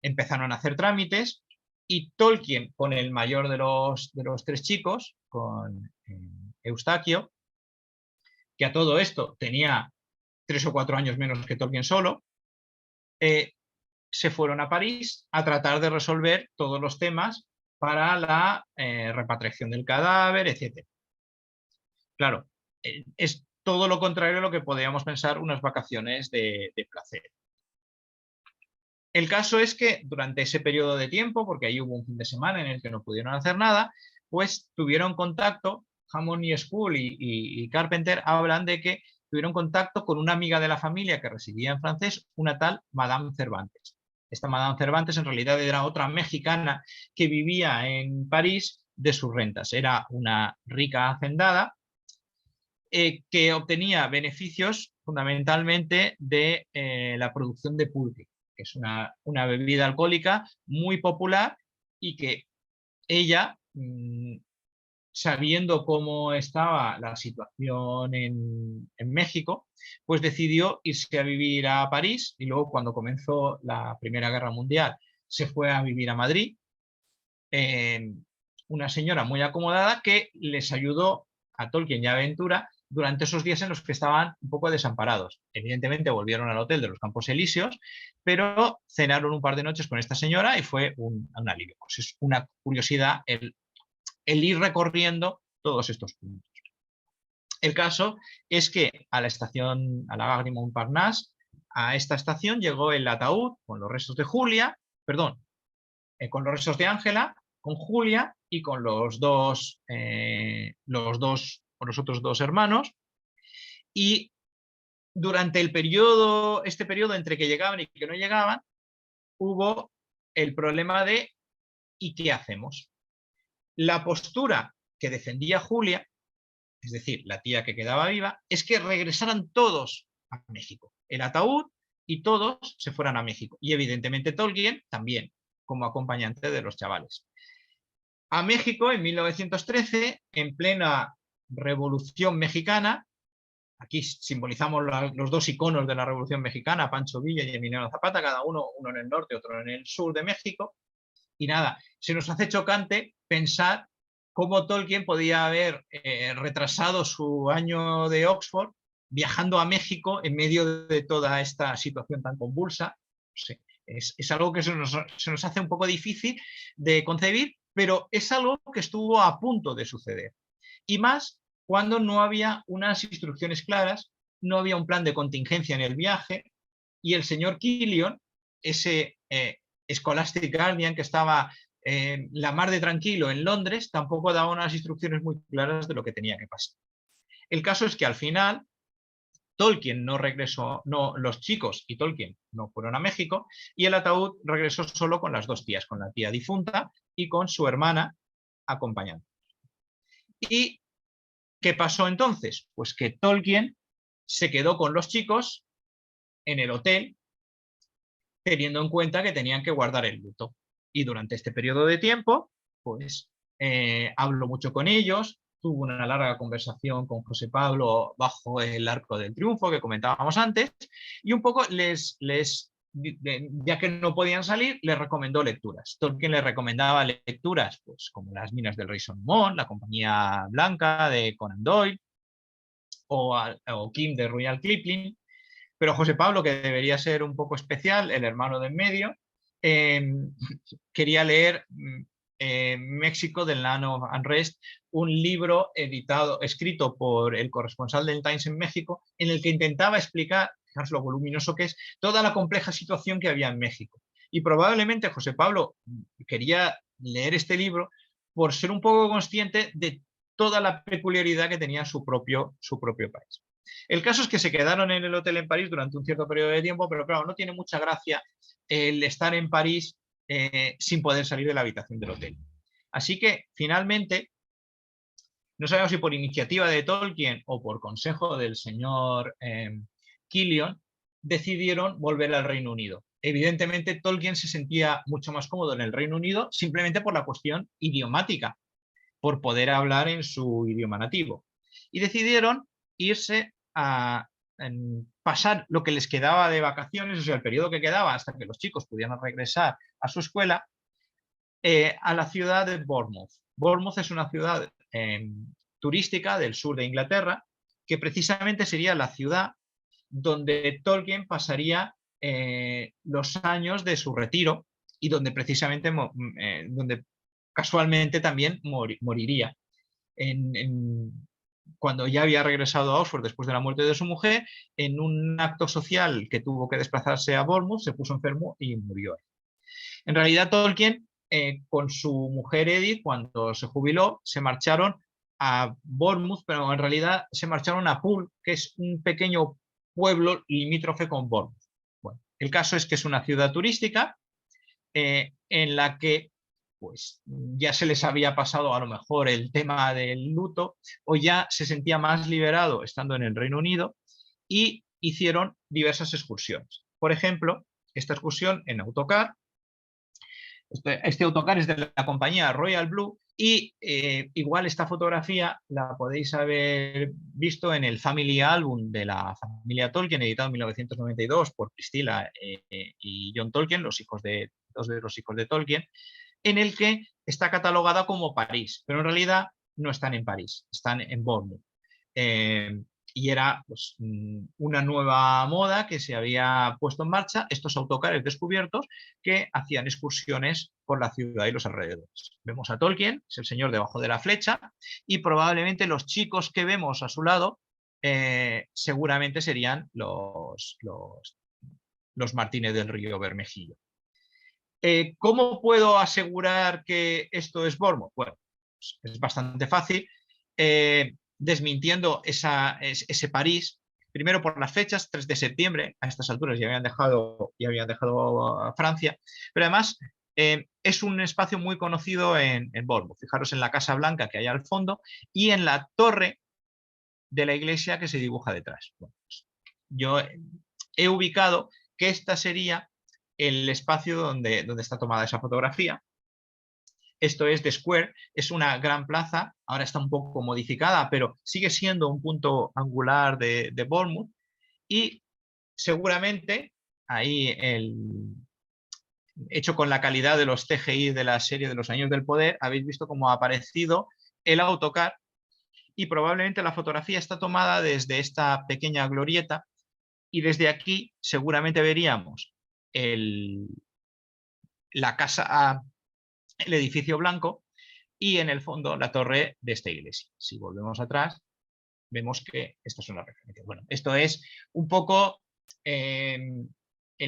S3: Empezaron a hacer trámites y Tolkien, con el mayor de los tres chicos, con Eustaquio, que a todo esto tenía 3 o 4 años menos que Tolkien solo, se fueron a París a tratar de resolver todos los temas para la repatriación del cadáver, etc. Claro, es todo lo contrario a lo que podríamos pensar unas vacaciones de placer. El caso es que durante ese periodo de tiempo, porque ahí hubo un fin de semana en el que no pudieron hacer nada, pues tuvieron contacto. Hammond y Spule y Carpenter hablan de que tuvieron contacto con una amiga de la familia que residía en francés, una tal Madame Cervantes. Esta Madame Cervantes en realidad era otra mexicana que vivía en París de sus rentas. Era una rica hacendada que obtenía beneficios fundamentalmente de la producción de pulque, que es una bebida alcohólica muy popular y que ella, sabiendo cómo estaba la situación en México, pues decidió irse a vivir a París y luego cuando comenzó la Primera Guerra Mundial se fue a vivir a Madrid. Una señora muy acomodada que les ayudó a Tolkien y a Ventura durante esos días en los que estaban un poco desamparados. Evidentemente volvieron al hotel de los Campos Elíseos, pero cenaron un par de noches con esta señora y fue un alivio. Pues es una curiosidad el ir recorriendo todos estos puntos. El caso es que a la estación, a la Gare de Montparnasse, a esta estación llegó el ataúd con los restos de Julia, perdón, con los restos de Ángela, con Julia y con los otros dos hermanos. Y durante este periodo entre que llegaban y que no llegaban, hubo el problema de ¿y qué hacemos? La postura que defendía Julia, es decir, la tía que quedaba viva, es que regresaran todos a México. El ataúd y todos se fueran a México. Y evidentemente Tolkien también, como acompañante de los chavales. A México en 1913, en plena Revolución Mexicana, aquí simbolizamos los dos iconos de la Revolución Mexicana, Pancho Villa y Emiliano Zapata, cada uno en el norte, otro en el sur de México. Y nada, se nos hace chocante pensar cómo Tolkien podía haber retrasado su año de Oxford viajando a México en medio de toda esta situación tan convulsa. No sé, es algo que se nos hace un poco difícil de concebir, pero es algo que estuvo a punto de suceder. Y más cuando no había unas instrucciones claras, no había un plan de contingencia en el viaje, y el señor Killion, ese Scholastic Guardian que estaba la mar de tranquilo en Londres, tampoco daba unas instrucciones muy claras de lo que tenía que pasar. El caso es que al final Tolkien no regresó, los chicos y Tolkien no fueron a México y el ataúd regresó solo con las dos tías, con la tía difunta y con su hermana acompañando. ¿Y qué pasó entonces? Pues que Tolkien se quedó con los chicos en el hotel, teniendo en cuenta que tenían que guardar el luto. Y durante este periodo de tiempo, pues habló mucho con ellos, tuvo una larga conversación con José Pablo bajo el Arco del Triunfo que comentábamos antes, y un poco ya que no podían salir, les recomendó lecturas. Tolkien les recomendaba lecturas pues, como Las minas del rey Salomón, La compañía blanca de Conan Doyle o Kim de Rudyard Kipling, pero José Pablo, que debería ser un poco especial, el hermano de en medio, quería leer México del Land of Unrest, un libro escrito por el corresponsal del Times en México, en el que intentaba explicar, fijaros lo voluminoso que es, toda la compleja situación que había en México. Y probablemente José Pablo quería leer este libro por ser un poco consciente de toda la peculiaridad que tenía su propio país. El caso es que se quedaron en el hotel en París durante un cierto periodo de tiempo, pero claro, no tiene mucha gracia el estar en París sin poder salir de la habitación del hotel. Así que finalmente, no sabemos si por iniciativa de Tolkien o por consejo del señor Killion, decidieron volver al Reino Unido. Evidentemente Tolkien se sentía mucho más cómodo en el Reino Unido simplemente por la cuestión idiomática, por poder hablar en su idioma nativo. Y decidieron irse a pasar lo que les quedaba de vacaciones, o sea, el periodo que quedaba hasta que los chicos pudieran regresar a su escuela, a la ciudad de Bournemouth. Bournemouth es una ciudad turística del sur de Inglaterra, que precisamente sería la ciudad donde Tolkien pasaría los años de su retiro y donde precisamente, donde casualmente también moriría. Cuando ya había regresado a Oxford después de la muerte de su mujer, en un acto social que tuvo que desplazarse a Bournemouth, se puso enfermo y murió. En realidad Tolkien, con su mujer Edith, cuando se jubiló, se marcharon a Bournemouth, pero en realidad se marcharon a Poole, que es un pequeño pueblo limítrofe con Bournemouth. Bueno, el caso es que es una ciudad turística en la que pues ya se les había pasado a lo mejor el tema del luto o ya se sentía más liberado estando en el Reino Unido y hicieron diversas excursiones. Por ejemplo, esta excursión en autocar, este autocar es de la compañía Royal Blue y igual esta fotografía la podéis haber visto en el Family Album de la familia Tolkien, editado en 1992 por Priscilla y John Tolkien, dos de los hijos de Tolkien, en el que está catalogada como París, pero en realidad no están en París, están en Bournemouth. Y era pues, una nueva moda que se había puesto en marcha, estos autocares descubiertos que hacían excursiones por la ciudad y los alrededores. Vemos a Tolkien, es el señor debajo de la flecha, y probablemente los chicos que vemos a su lado seguramente serían los Martínez del Río Bermejillo. ¿Cómo puedo asegurar que esto es Bournemouth? Bueno, pues es bastante fácil. Desmintiendo ese París, primero por las fechas, 3 de septiembre, a estas alturas ya habían dejado a Francia, pero además es un espacio muy conocido en Bournemouth. Fijaros en la Casa Blanca que hay al fondo y en la torre de la iglesia que se dibuja detrás. Bueno, pues yo he ubicado que esta sería el espacio donde está tomada esa fotografía. Esto es The Square, es una gran plaza, ahora está un poco modificada, pero sigue siendo un punto angular de Bournemouth y seguramente ahí hecho con la calidad de los CGI de la serie de los Años del Poder, habéis visto cómo ha aparecido el autocar y probablemente la fotografía está tomada desde esta pequeña glorieta y desde aquí seguramente veríamos la casa, el edificio blanco y en el fondo la torre de esta iglesia. Si volvemos atrás, vemos que estas son las referencias. Bueno, esto es un poco el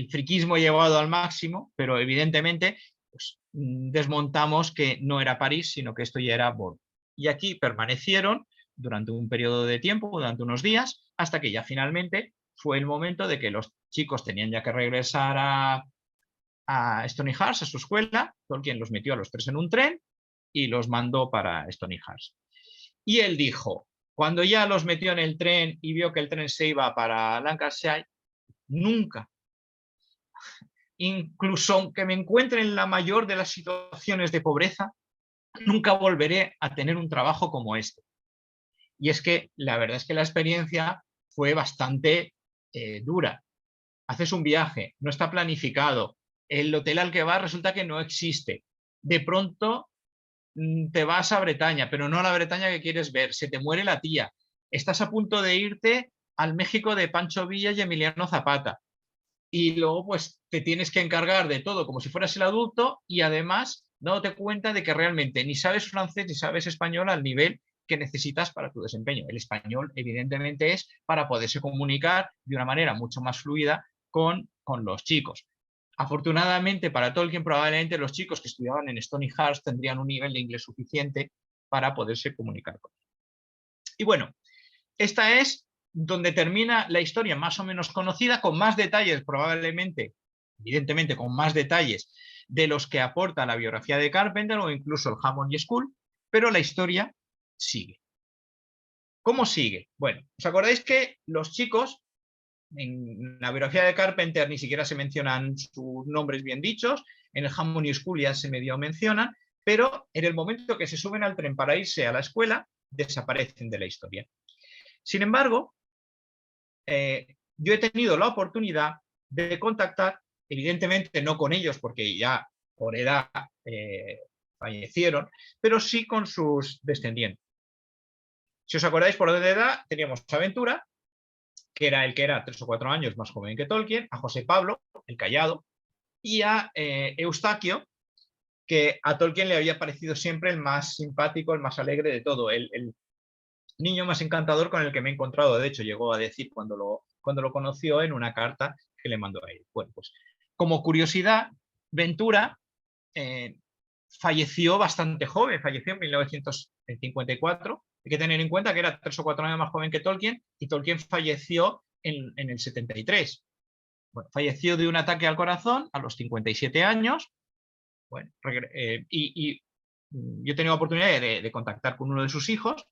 S3: friquismo llevado al máximo, pero evidentemente pues, desmontamos que no era París, sino que esto ya era Bournemouth. Y aquí permanecieron durante un periodo de tiempo, durante unos días, hasta que ya finalmente fue el momento de que los chicos tenían ya que regresar a Stonyhurst, a su escuela. Tolkien los metió a los 3 en un tren y los mandó para Stonyhurst. Y él dijo, cuando ya los metió en el tren y vio que el tren se iba para Lancashire, nunca, incluso aunque me encuentre en la mayor de las situaciones de pobreza, nunca volveré a tener un trabajo como este. Y es que la verdad es que la experiencia fue bastante dura. Haces un viaje, no está planificado, el hotel al que vas resulta que no existe. De pronto te vas a Bretaña, pero no a la Bretaña que quieres ver, se te muere la tía. Estás a punto de irte al México de Pancho Villa y Emiliano Zapata. Y luego pues te tienes que encargar de todo como si fueras el adulto y además dándote cuenta de que realmente ni sabes francés ni sabes español al nivel que necesitas para tu desempeño. El español evidentemente es para poderse comunicar de una manera mucho más fluida con los chicos. Afortunadamente para Tolkien probablemente los chicos que estudiaban en Stonyhurst tendrían un nivel de inglés suficiente para poderse comunicar con él. Y bueno, esta es donde termina la historia más o menos conocida, con más detalles probablemente, evidentemente con más detalles de los que aporta la biografía de Carpenter o incluso el Hammond School, pero la historia sigue. ¿Cómo sigue? Bueno, ¿os acordáis que los chicos en la biografía de Carpenter ni siquiera se mencionan sus nombres bien dichos, en el Hammond School ya se medio mencionan, pero en el momento que se suben al tren para irse a la escuela, desaparecen de la historia. Sin embargo, yo he tenido la oportunidad de contactar, evidentemente no con ellos porque ya por edad fallecieron, pero sí con sus descendientes. Si os acordáis, por de edad teníamos a Ventura, que era el que era 3 o 4 años más joven que Tolkien, a José Pablo, el callado, y a Eustaquio, que a Tolkien le había parecido siempre el más simpático, el más alegre de todo, el niño más encantador con el que me he encontrado. De hecho, llegó a decir cuando lo conoció en una carta que le mandó a él. Bueno, pues como curiosidad, Ventura falleció bastante joven, falleció en 1954, Hay que tener en cuenta que era 3 o 4 años más joven que Tolkien y Tolkien falleció en el 73. Bueno, falleció de un ataque al corazón a los 57 años. Bueno, yo he tenido la oportunidad de contactar con uno de sus hijos.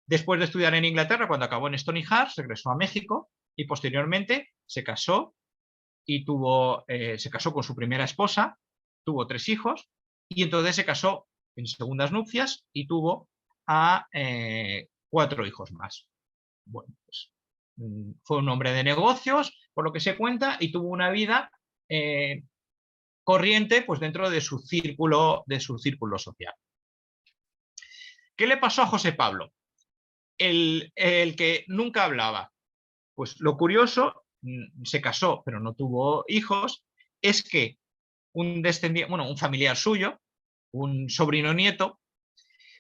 S3: Después de estudiar en Inglaterra, cuando acabó en Stony Heart, regresó a México y posteriormente se casó y se casó con su primera esposa, tuvo 3 hijos y entonces se casó en segundas nupcias y tuvo a 4 hijos más. Bueno, pues fue un hombre de negocios, por lo que se cuenta, y tuvo una vida corriente pues, dentro de su círculo social. ¿Qué le pasó a José Pablo? El que nunca hablaba. Pues lo curioso, se casó, pero no tuvo hijos, es que un familiar suyo, un sobrino nieto,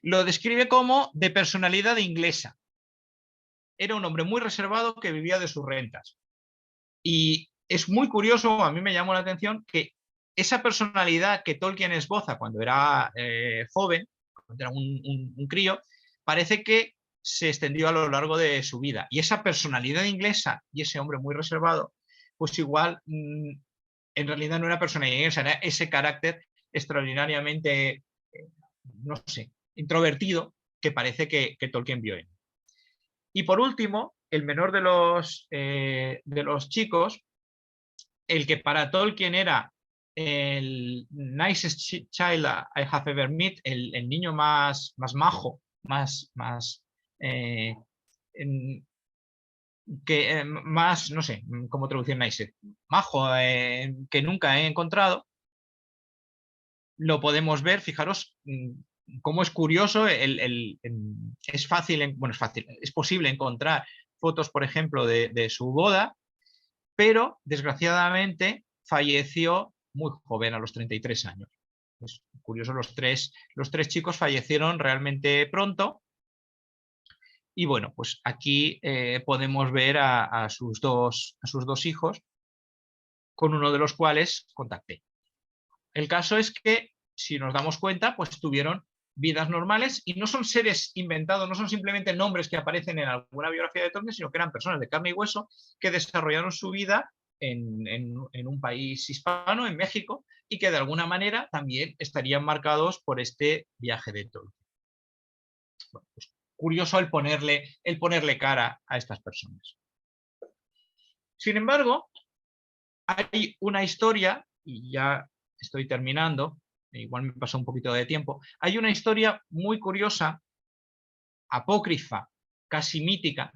S3: lo describe como de personalidad inglesa. Era un hombre muy reservado que vivía de sus rentas. Y es muy curioso, a mí me llamó la atención, que esa personalidad que Tolkien esboza cuando era joven, cuando era un crío, parece que se extendió a lo largo de su vida. Y esa personalidad inglesa y ese hombre muy reservado, pues igual en realidad no era personalidad inglesa, era ese carácter extraordinariamente, no sé, introvertido que parece que Tolkien vio en él. Y por último, el menor de los chicos, el que para Tolkien era el nicest child I have ever met, el niño más majo, más no sé cómo traducir nice, majo, que nunca he encontrado, lo podemos ver, fijaros cómo es curioso, es fácil, es posible encontrar fotos, por ejemplo, de su boda, pero desgraciadamente falleció muy joven, a los 33 años. Es curioso, los tres chicos fallecieron realmente pronto. Y bueno, pues aquí podemos ver a sus dos hijos, con uno de los cuales contacté. El caso es que, si nos damos cuenta, pues tuvieron vidas normales y no son seres inventados, no son simplemente nombres que aparecen en alguna biografía de Tolkien, sino que eran personas de carne y hueso que desarrollaron su vida en un país hispano, en México, y que de alguna manera también estarían marcados por este viaje de Tolkien. Bueno, pues curioso el ponerle cara a estas personas. Sin embargo, hay una historia, y ya estoy terminando, igual me pasa un poquito de tiempo, hay una historia muy curiosa, apócrifa, casi mítica,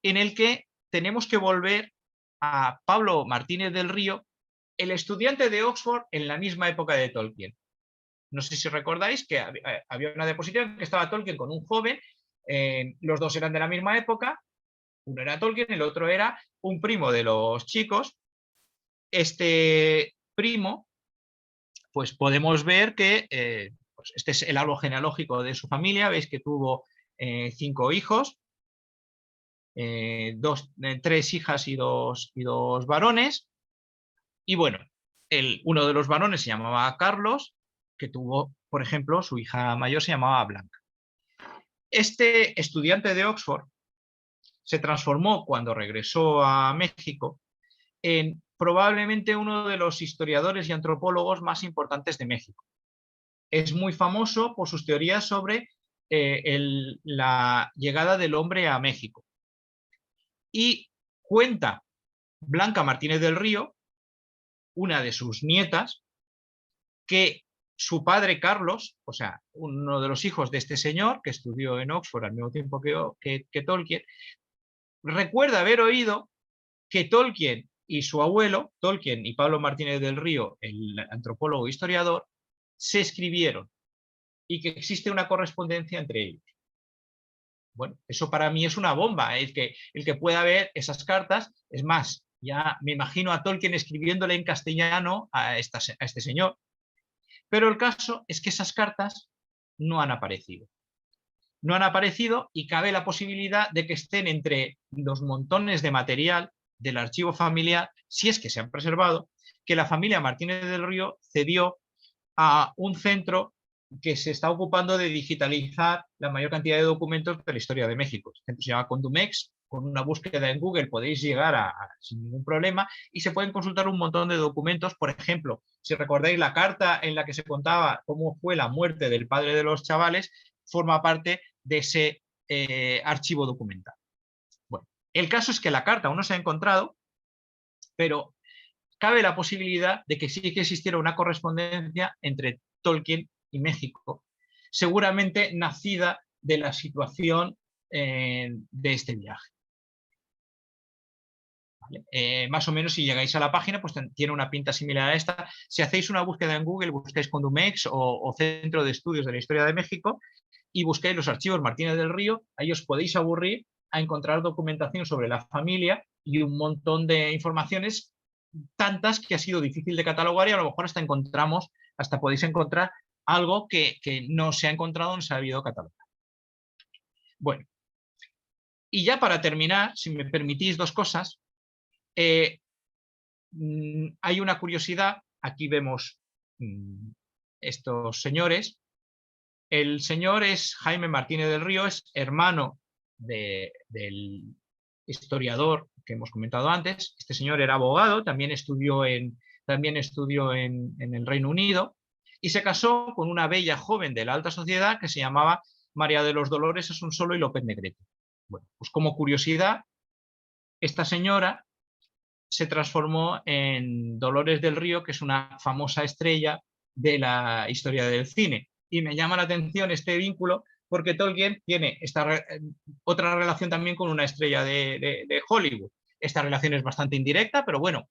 S3: en el que tenemos que volver a Pablo Martínez del Río, el estudiante de Oxford en la misma época de Tolkien. No sé si recordáis que había una diapositiva en que estaba Tolkien con un joven, los dos eran de la misma época, uno era Tolkien, el otro era un primo de los chicos. Este primo, pues podemos ver que pues este es el árbol genealógico de su familia, veis que tuvo 5 hijos, 3 hijas y dos varones, y bueno, uno de los varones se llamaba Carlos, que tuvo, por ejemplo, su hija mayor se llamaba Blanca. Este estudiante de Oxford se transformó, cuando regresó a México, en probablemente uno de los historiadores y antropólogos más importantes de México. Es muy famoso por sus teorías sobre la llegada del hombre a México. Y cuenta Blanca Martínez del Río, una de sus nietas, que su padre Carlos, o sea, uno de los hijos de este señor, que estudió en Oxford al mismo tiempo que Tolkien, recuerda haber oído que Tolkien y su abuelo, Tolkien y Pablo Martínez del Río, el antropólogo e historiador, se escribieron y que existe una correspondencia entre ellos. Bueno, eso para mí es una bomba, el que pueda ver esas cartas. Es más, ya me imagino a Tolkien escribiéndole en castellano a este señor. Pero el caso es que esas cartas no han aparecido. No han aparecido y cabe la posibilidad de que estén entre los montones de material del archivo familiar, si es que se han preservado, que la familia Martínez del Río cedió a un centro que se está ocupando de digitalizar la mayor cantidad de documentos de la historia de México. Se llama Condumex. Con una búsqueda en Google podéis llegar sin ningún problema y se pueden consultar un montón de documentos. Por ejemplo, si recordáis la carta en la que se contaba cómo fue la muerte del padre de los chavales, forma parte de ese archivo documental. Bueno, el caso es que la carta aún no se ha encontrado, pero cabe la posibilidad de que sí que existiera una correspondencia entre Tolkien y México, seguramente nacida de la situación de este viaje. ¿Vale? Más o menos, si llegáis a la página, pues tiene una pinta similar a esta. Si hacéis una búsqueda en Google, buscáis Condumex o Centro de Estudios de la Historia de México y buscáis los archivos Martínez del Río, ahí os podéis aburrir a encontrar documentación sobre la familia y un montón de informaciones, tantas que ha sido difícil de catalogar y a lo mejor hasta podéis encontrar algo que no se ha encontrado, no se ha habido catalogar. Bueno, y ya para terminar, si me permitís dos cosas, hay una curiosidad. Aquí vemos estos señores. El señor es Jaime Martínez del Río, es hermano del historiador que hemos comentado antes. Este señor era abogado, también estudió en el Reino Unido y se casó con una bella joven de la alta sociedad que se llamaba María de los Dolores Asunsolo y López Negrete. Bueno, pues como curiosidad, esta señora se transformó en Dolores del Río, que es una famosa estrella de la historia del cine. Y me llama la atención este vínculo porque Tolkien tiene otra relación también con una estrella de Hollywood. Esta relación es bastante indirecta, pero bueno,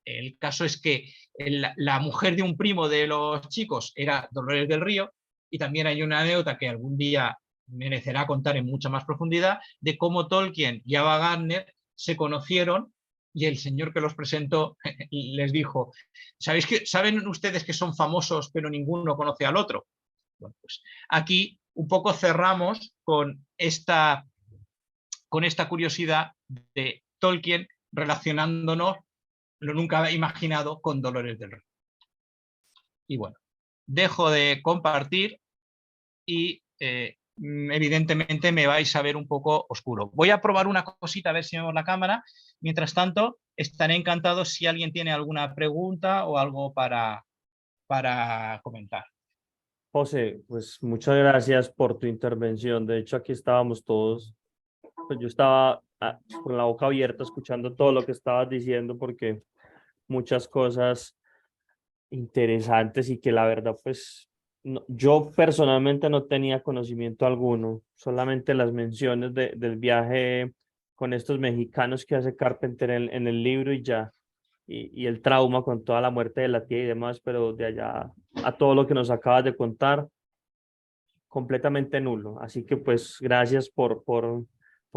S3: el caso es que la mujer de un primo de los chicos era Dolores del Río, y también hay una anécdota que algún día merecerá contar en mucha más profundidad de cómo Tolkien y Ava Gardner se conocieron y el señor que los presentó les dijo: ¿saben ustedes que son famosos pero ninguno conoce al otro? Bueno, pues aquí un poco cerramos con esta curiosidad de Tolkien relacionándonos, lo nunca había imaginado, con Dolores del Río. Y bueno, dejo de compartir y evidentemente me vais a ver un poco oscuro. Voy a probar una cosita a ver si vemos la cámara. Mientras tanto, estaré encantado si alguien tiene alguna pregunta o algo para comentar.
S2: José, pues muchas gracias por tu intervención. De hecho, aquí estábamos todos, pues yo estaba con la boca abierta escuchando todo lo que estabas diciendo porque muchas cosas interesantes y que la verdad, pues yo personalmente no tenía conocimiento alguno, solamente las menciones del viaje con estos mexicanos que hace Carpenter en el libro y ya, y el trauma con toda la muerte de la tía y demás, pero de allá a todo lo que nos acabas de contar, completamente nulo. Así que pues gracias por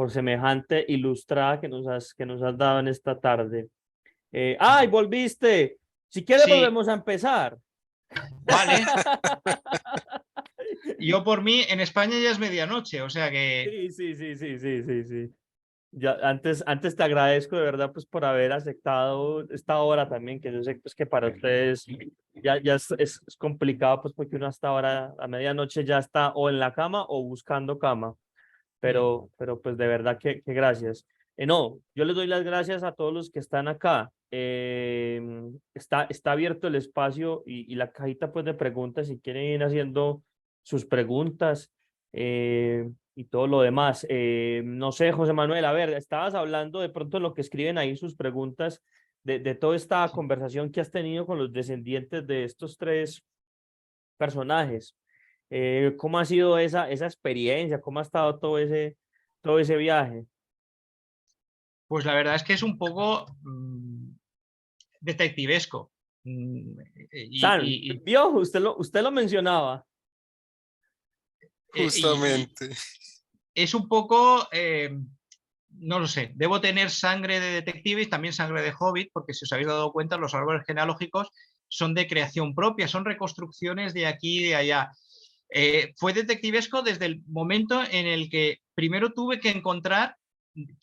S2: semejante ilustrada que nos has dado en esta tarde. ¡Ay, volviste! Si quieres,
S3: sí,
S2: volvemos a empezar.
S3: Vale. Yo por mí, en España ya es medianoche, o sea que...
S2: Sí. Ya, antes te agradezco de verdad pues por haber aceptado esta hora también, que yo sé pues que para ustedes ya es complicado pues porque uno hasta ahora a medianoche ya está o en la cama o buscando cama, pero pues de verdad que gracias. No, yo les doy las gracias a todos los que están acá. Está abierto el espacio y la cajita pues de preguntas si quieren ir haciendo sus preguntas. Y todo lo demás. No sé, José Manuel, a ver, estabas hablando de pronto de lo que escriben ahí sus preguntas, de toda esta conversación que has tenido con los descendientes de estos tres personajes. ¿Cómo ha sido esa experiencia? ¿Cómo ha estado todo ese viaje?
S3: Pues la verdad es que es un poco detectivesco.
S2: ¿Vio? Usted lo mencionaba.
S4: Justamente.
S3: Es un poco, no lo sé, debo tener sangre de detective y también sangre de hobbit, porque si os habéis dado cuenta, los árboles genealógicos son de creación propia, son reconstrucciones de aquí y de allá. Fue detectivesco desde el momento en el que primero tuve que encontrar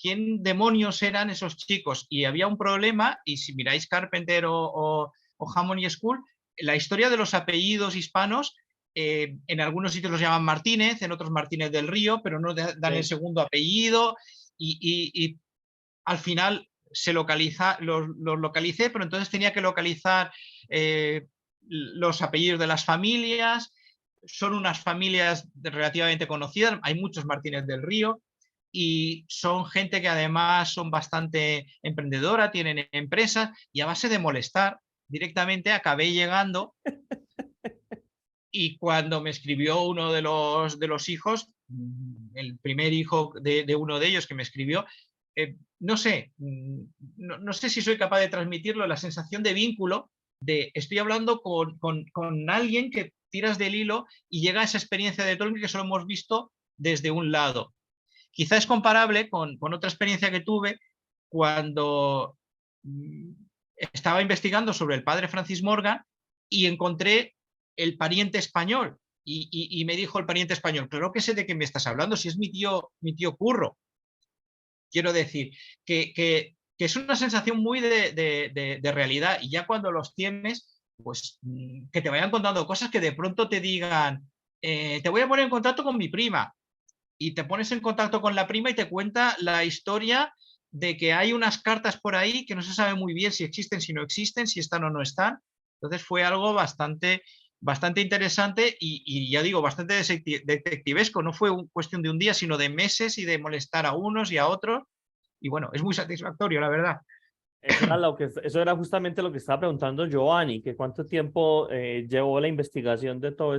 S3: quién demonios eran esos chicos, y había un problema, y si miráis Carpenter o Hammond y School, la historia de los apellidos hispanos en algunos sitios los llaman Martínez, en otros Martínez del Río, pero no dan el
S2: Sí.
S3: segundo apellido y al final los localicé, pero entonces tenía que localizar los apellidos de las familias. Son unas familias relativamente conocidas, hay muchos Martínez del Río y son gente que además son bastante emprendedora, tienen empresas y a base de molestar directamente acabé llegando. Y cuando me escribió uno de los hijos, el primer hijo de uno de ellos que me escribió, no sé, no sé si soy capaz de transmitirlo, la sensación de vínculo, de estoy hablando con alguien que tiras del hilo y llega a esa experiencia de Tolkien que solo hemos visto desde un lado. Quizá es comparable con otra experiencia que tuve cuando estaba investigando sobre el padre Francis Morgan y encontré el pariente español. Y me dijo el pariente español, claro que sé de qué me estás hablando, si es mi tío Curro. Quiero decir, que es una sensación muy de realidad y ya cuando los tienes, pues que te vayan contando cosas que de pronto te digan, te voy a poner en contacto con mi prima y te pones en contacto con la prima y te cuenta la historia de que hay unas cartas por ahí que no se sabe muy bien si existen, si no existen, si están o no están. Entonces fue algo bastante interesante y ya digo, bastante detectivesco. No fue cuestión de un día, sino de meses y de molestar a unos y a otros. Y bueno, es muy satisfactorio, la verdad.
S2: Eso era justamente lo que estaba preguntando Giovanni, que cuánto tiempo llevó la investigación de todo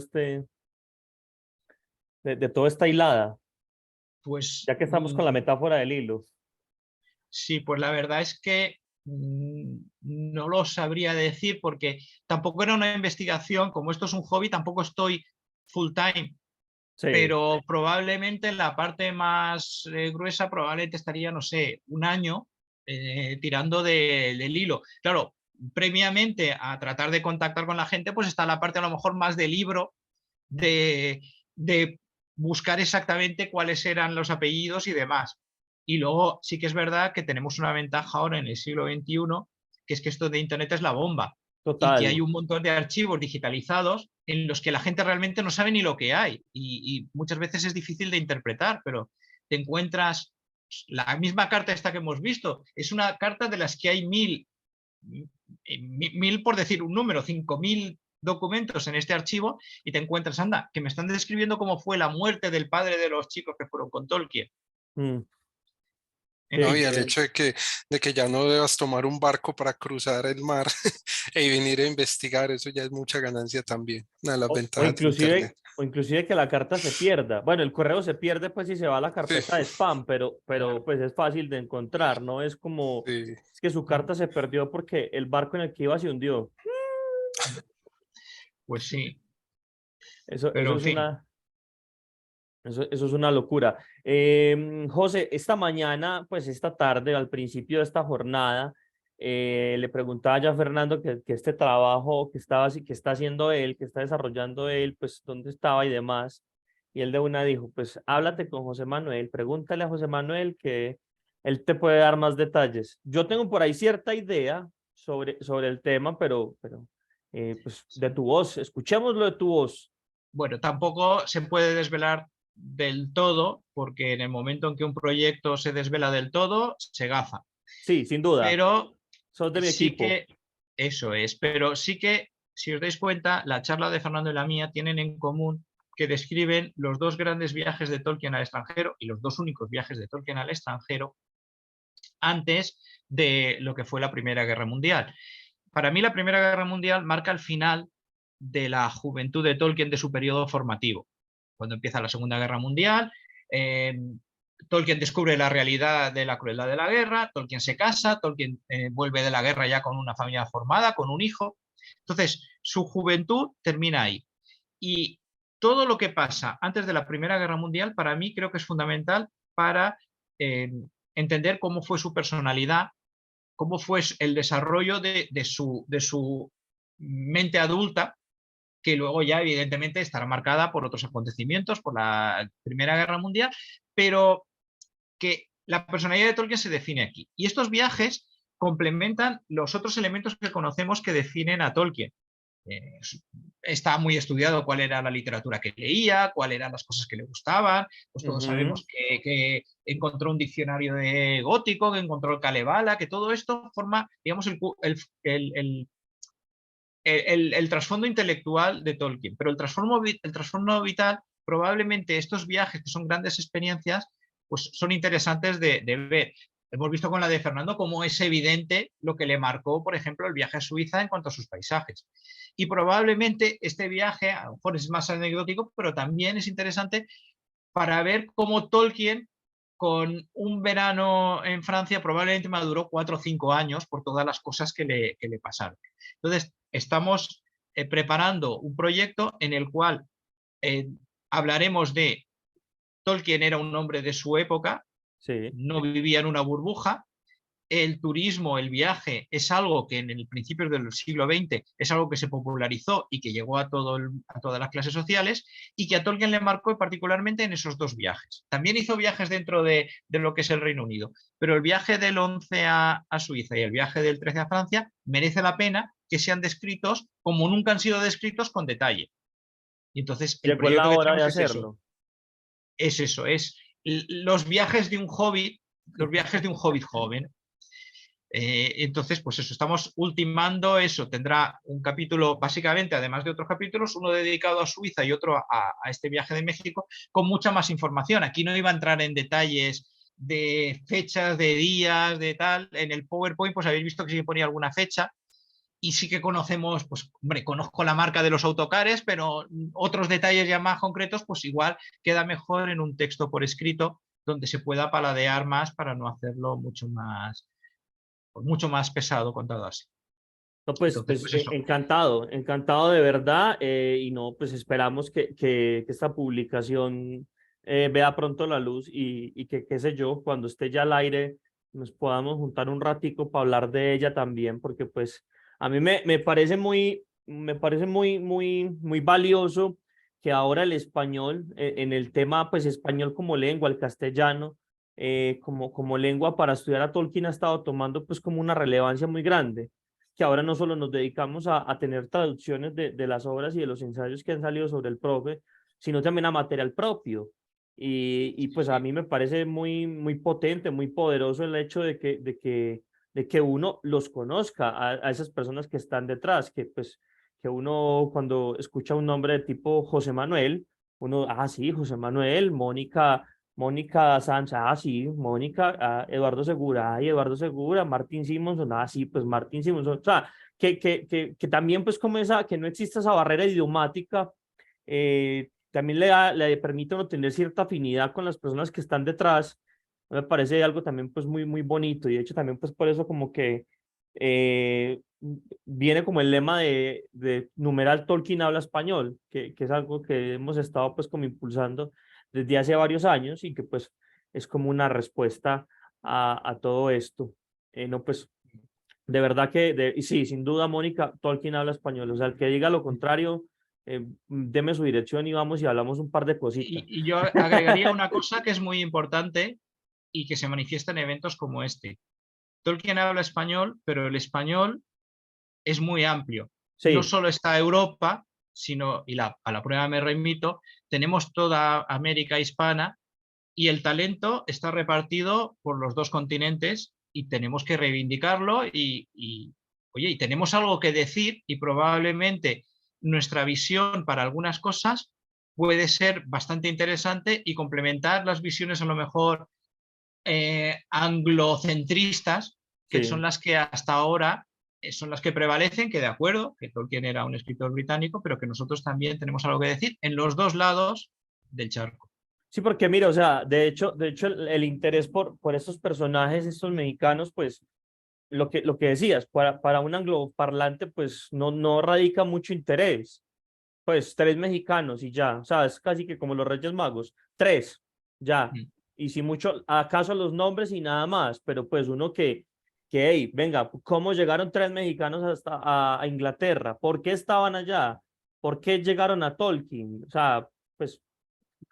S2: de toda esta hilada,
S3: Pues
S2: ya que estamos con la metáfora del hilo.
S3: sí, pues la verdad es que no lo sabría decir porque tampoco era una investigación, como esto es un hobby, tampoco estoy full time,
S2: Sí,
S3: pero probablemente la parte más gruesa probablemente estaría, no sé, un año tirando del hilo. Claro, previamente a tratar de contactar con la gente, pues está la parte a lo mejor más de libro, de buscar exactamente cuáles eran los apellidos y demás. Y luego sí que es verdad que tenemos una ventaja ahora en el siglo XXI, que es que esto de Internet es la bomba y que
S2: total.
S3: hay un montón de archivos digitalizados en los que la gente realmente no sabe ni lo que hay y muchas veces es difícil de interpretar, pero te encuentras la misma carta esta que hemos visto, es una carta de las que hay mil por decir un número, 5.000 documentos en este archivo y te encuentras, anda, que me están describiendo cómo fue la muerte del padre de los chicos que fueron con Tolkien.
S2: Mm,
S3: En
S4: No, y
S3: fin,
S4: el hecho de que ya no debas tomar un barco para cruzar el mar y venir a investigar, eso ya es mucha ganancia también. Una de las ventajas de Internet.
S2: o inclusive que la carta se pierda. Bueno, el correo se pierde pues si se va a la
S4: Sí,
S2: carpeta de spam, pero pues es fácil de encontrar, ¿no? Es como,
S4: sí.
S2: es que su carta se perdió porque el barco en el que iba se hundió.
S3: pues sí,
S2: Eso
S3: pero en
S2: es
S3: fin.
S2: eso es una locura. José, esta mañana, pues esta tarde, al principio de esta jornada, le preguntaba ya a Fernando que este trabajo que está haciendo él, que está desarrollando él, pues dónde estaba y demás. Y él de una dijo, pues háblate con José Manuel, pregúntale a José Manuel que él te puede dar más detalles. Yo tengo por ahí cierta idea sobre el tema, pero pues de tu voz, escuchémoslo de tu voz.
S3: Bueno, tampoco se puede desvelar del todo, porque en el momento en que un proyecto se desvela del todo, se gafa.
S2: Sí, sin duda.
S3: Pero
S2: Sos de mi
S3: sí
S2: equipo.
S3: que, eso es, pero sí que, si os dais cuenta, la charla de Fernando y la mía tienen en común que describen los dos grandes viajes de Tolkien al extranjero y los dos únicos viajes de Tolkien al extranjero antes de lo que fue la Primera Guerra Mundial. Para mí la Primera Guerra Mundial marca el final de la juventud de Tolkien de su periodo formativo. Cuando empieza la Segunda Guerra Mundial, Tolkien descubre la realidad de la crueldad de la guerra, Tolkien se casa, Tolkien vuelve de la guerra ya con una familia formada, con un hijo. Entonces, su juventud termina ahí. Y todo lo que pasa antes de la Primera Guerra Mundial, para mí creo que es fundamental para entender cómo fue su personalidad, cómo fue el desarrollo de su mente adulta, que luego ya evidentemente estará marcada por otros acontecimientos, por la Primera Guerra Mundial, pero que la personalidad de Tolkien se define aquí. Y estos viajes complementan los otros elementos que conocemos que definen a Tolkien. está muy estudiado cuál era la literatura que leía, cuáles eran las cosas que le gustaban. Pues todos sabemos que encontró un diccionario de gótico, que encontró el Kalevala, que todo esto forma, digamos, el trasfondo intelectual de Tolkien. Pero el trasfondo vital, probablemente estos viajes, que son grandes experiencias, pues son interesantes de ver. Hemos visto con la de Fernando cómo es evidente lo que le marcó, por ejemplo, el viaje a Suiza en cuanto a sus paisajes. Y probablemente este viaje, a lo mejor es más anecdótico, pero también es interesante para ver cómo Tolkien, con un verano en Francia, probablemente maduró 4 o 5 años por todas las cosas que le pasaron. Entonces, estamos preparando un proyecto en el cual hablaremos de Tolkien era un hombre de su época,
S2: Sí.
S3: no vivía en una burbuja. El turismo, el viaje, es algo que en el principio del siglo XX es algo que se popularizó y que llegó a todas las clases sociales, y que a Tolkien le marcó particularmente en esos 2 viajes. También hizo viajes dentro de lo que es el Reino Unido, pero el viaje del 11 a Suiza y el viaje del 13 a Francia merece la pena que sean descritos como nunca han sido descritos, con detalle. Y entonces el
S2: Llegó
S3: proyecto
S2: la
S3: que
S2: hora de
S3: tenemos es eso.
S2: hacerlo.
S3: Es eso, es los viajes de un hobbit, los viajes de un hobbit joven. Entonces, pues eso, estamos ultimando eso. Tendrá un capítulo, básicamente, además de otros capítulos, uno dedicado a Suiza y otro a este viaje de México, con mucha más información. Aquí no iba a entrar en detalles de fechas, de días, de tal. En el PowerPoint, pues habéis visto que sí que ponía alguna fecha. Y sí que conocemos, pues, hombre, conozco la marca de los autocares, pero otros detalles ya más concretos, pues igual queda mejor en un texto por escrito, donde se pueda paladear más para no hacerlo mucho más pesado contado así.
S2: No, pues,
S3: Entonces, pues eso.
S2: encantado, encantado de verdad. Y no, pues esperamos que esta publicación vea pronto la luz y que, qué sé yo, cuando esté ya al aire, nos podamos juntar un ratico para hablar de ella también, porque pues a mí me parece muy valioso que ahora el español, en el tema pues español como lengua, el castellano, como lengua para estudiar a Tolkien ha estado tomando pues como una relevancia muy grande, que ahora no solo nos dedicamos a tener traducciones de las obras y de los ensayos que han salido sobre el profe, sino también a material propio. Y pues a
S3: Sí.
S2: mí me parece muy potente, muy poderoso el hecho de que uno los conozca a esas personas que están detrás, que pues que uno cuando escucha un nombre de tipo José Manuel, uno, sí, José Manuel, Mónica Sánchez, sí, Mónica, Eduardo Segura, Eduardo Segura, Martín Simonson, sí, pues Martín Simonson, o sea, que también pues como que no exista esa barrera idiomática, también le permite uno tener cierta afinidad con las personas que están detrás. Me parece algo también pues muy bonito, y de hecho también pues por eso como que viene como el lema de numeral Tolkien habla español, que es algo que hemos estado pues como impulsando desde hace varios años, y que pues es como una respuesta a todo esto. No, pues de verdad y sí, sin duda, Mónica, Tolkien habla español. O sea, el que diga lo contrario, deme su dirección y vamos y hablamos un par de cositas.
S3: Y yo agregaría una cosa que es muy importante y que se manifiesta en eventos como este. Tolkien habla español, pero el español es muy amplio. No
S2: Sí,
S3: solo está Europa, sino, a la prueba me remito, tenemos toda América hispana, y el talento está repartido por los 2 continentes, y tenemos que reivindicarlo, oye, y tenemos algo que decir, y probablemente nuestra visión para algunas cosas puede ser bastante interesante y complementar las visiones a lo mejor anglocentristas, que son
S2: sí.
S3: las que hasta ahora son las que prevalecen, que de acuerdo, que Tolkien era un escritor británico, pero que nosotros también tenemos algo que decir en los 2 lados del charco.
S2: Sí, porque mira, o sea, de hecho el interés por estos personajes, estos mexicanos, pues lo que decías, para un angloparlante, pues no radica mucho interés. Pues 3 mexicanos y ya, o sea, es casi que como los Reyes Magos, 3, ya.
S3: Mm.
S2: Y si mucho, acaso los nombres y nada más, pero pues uno hey, venga, ¿cómo llegaron 3 mexicanos hasta a Inglaterra? ¿Por qué estaban allá? ¿Por qué llegaron a Tolkien? O sea, pues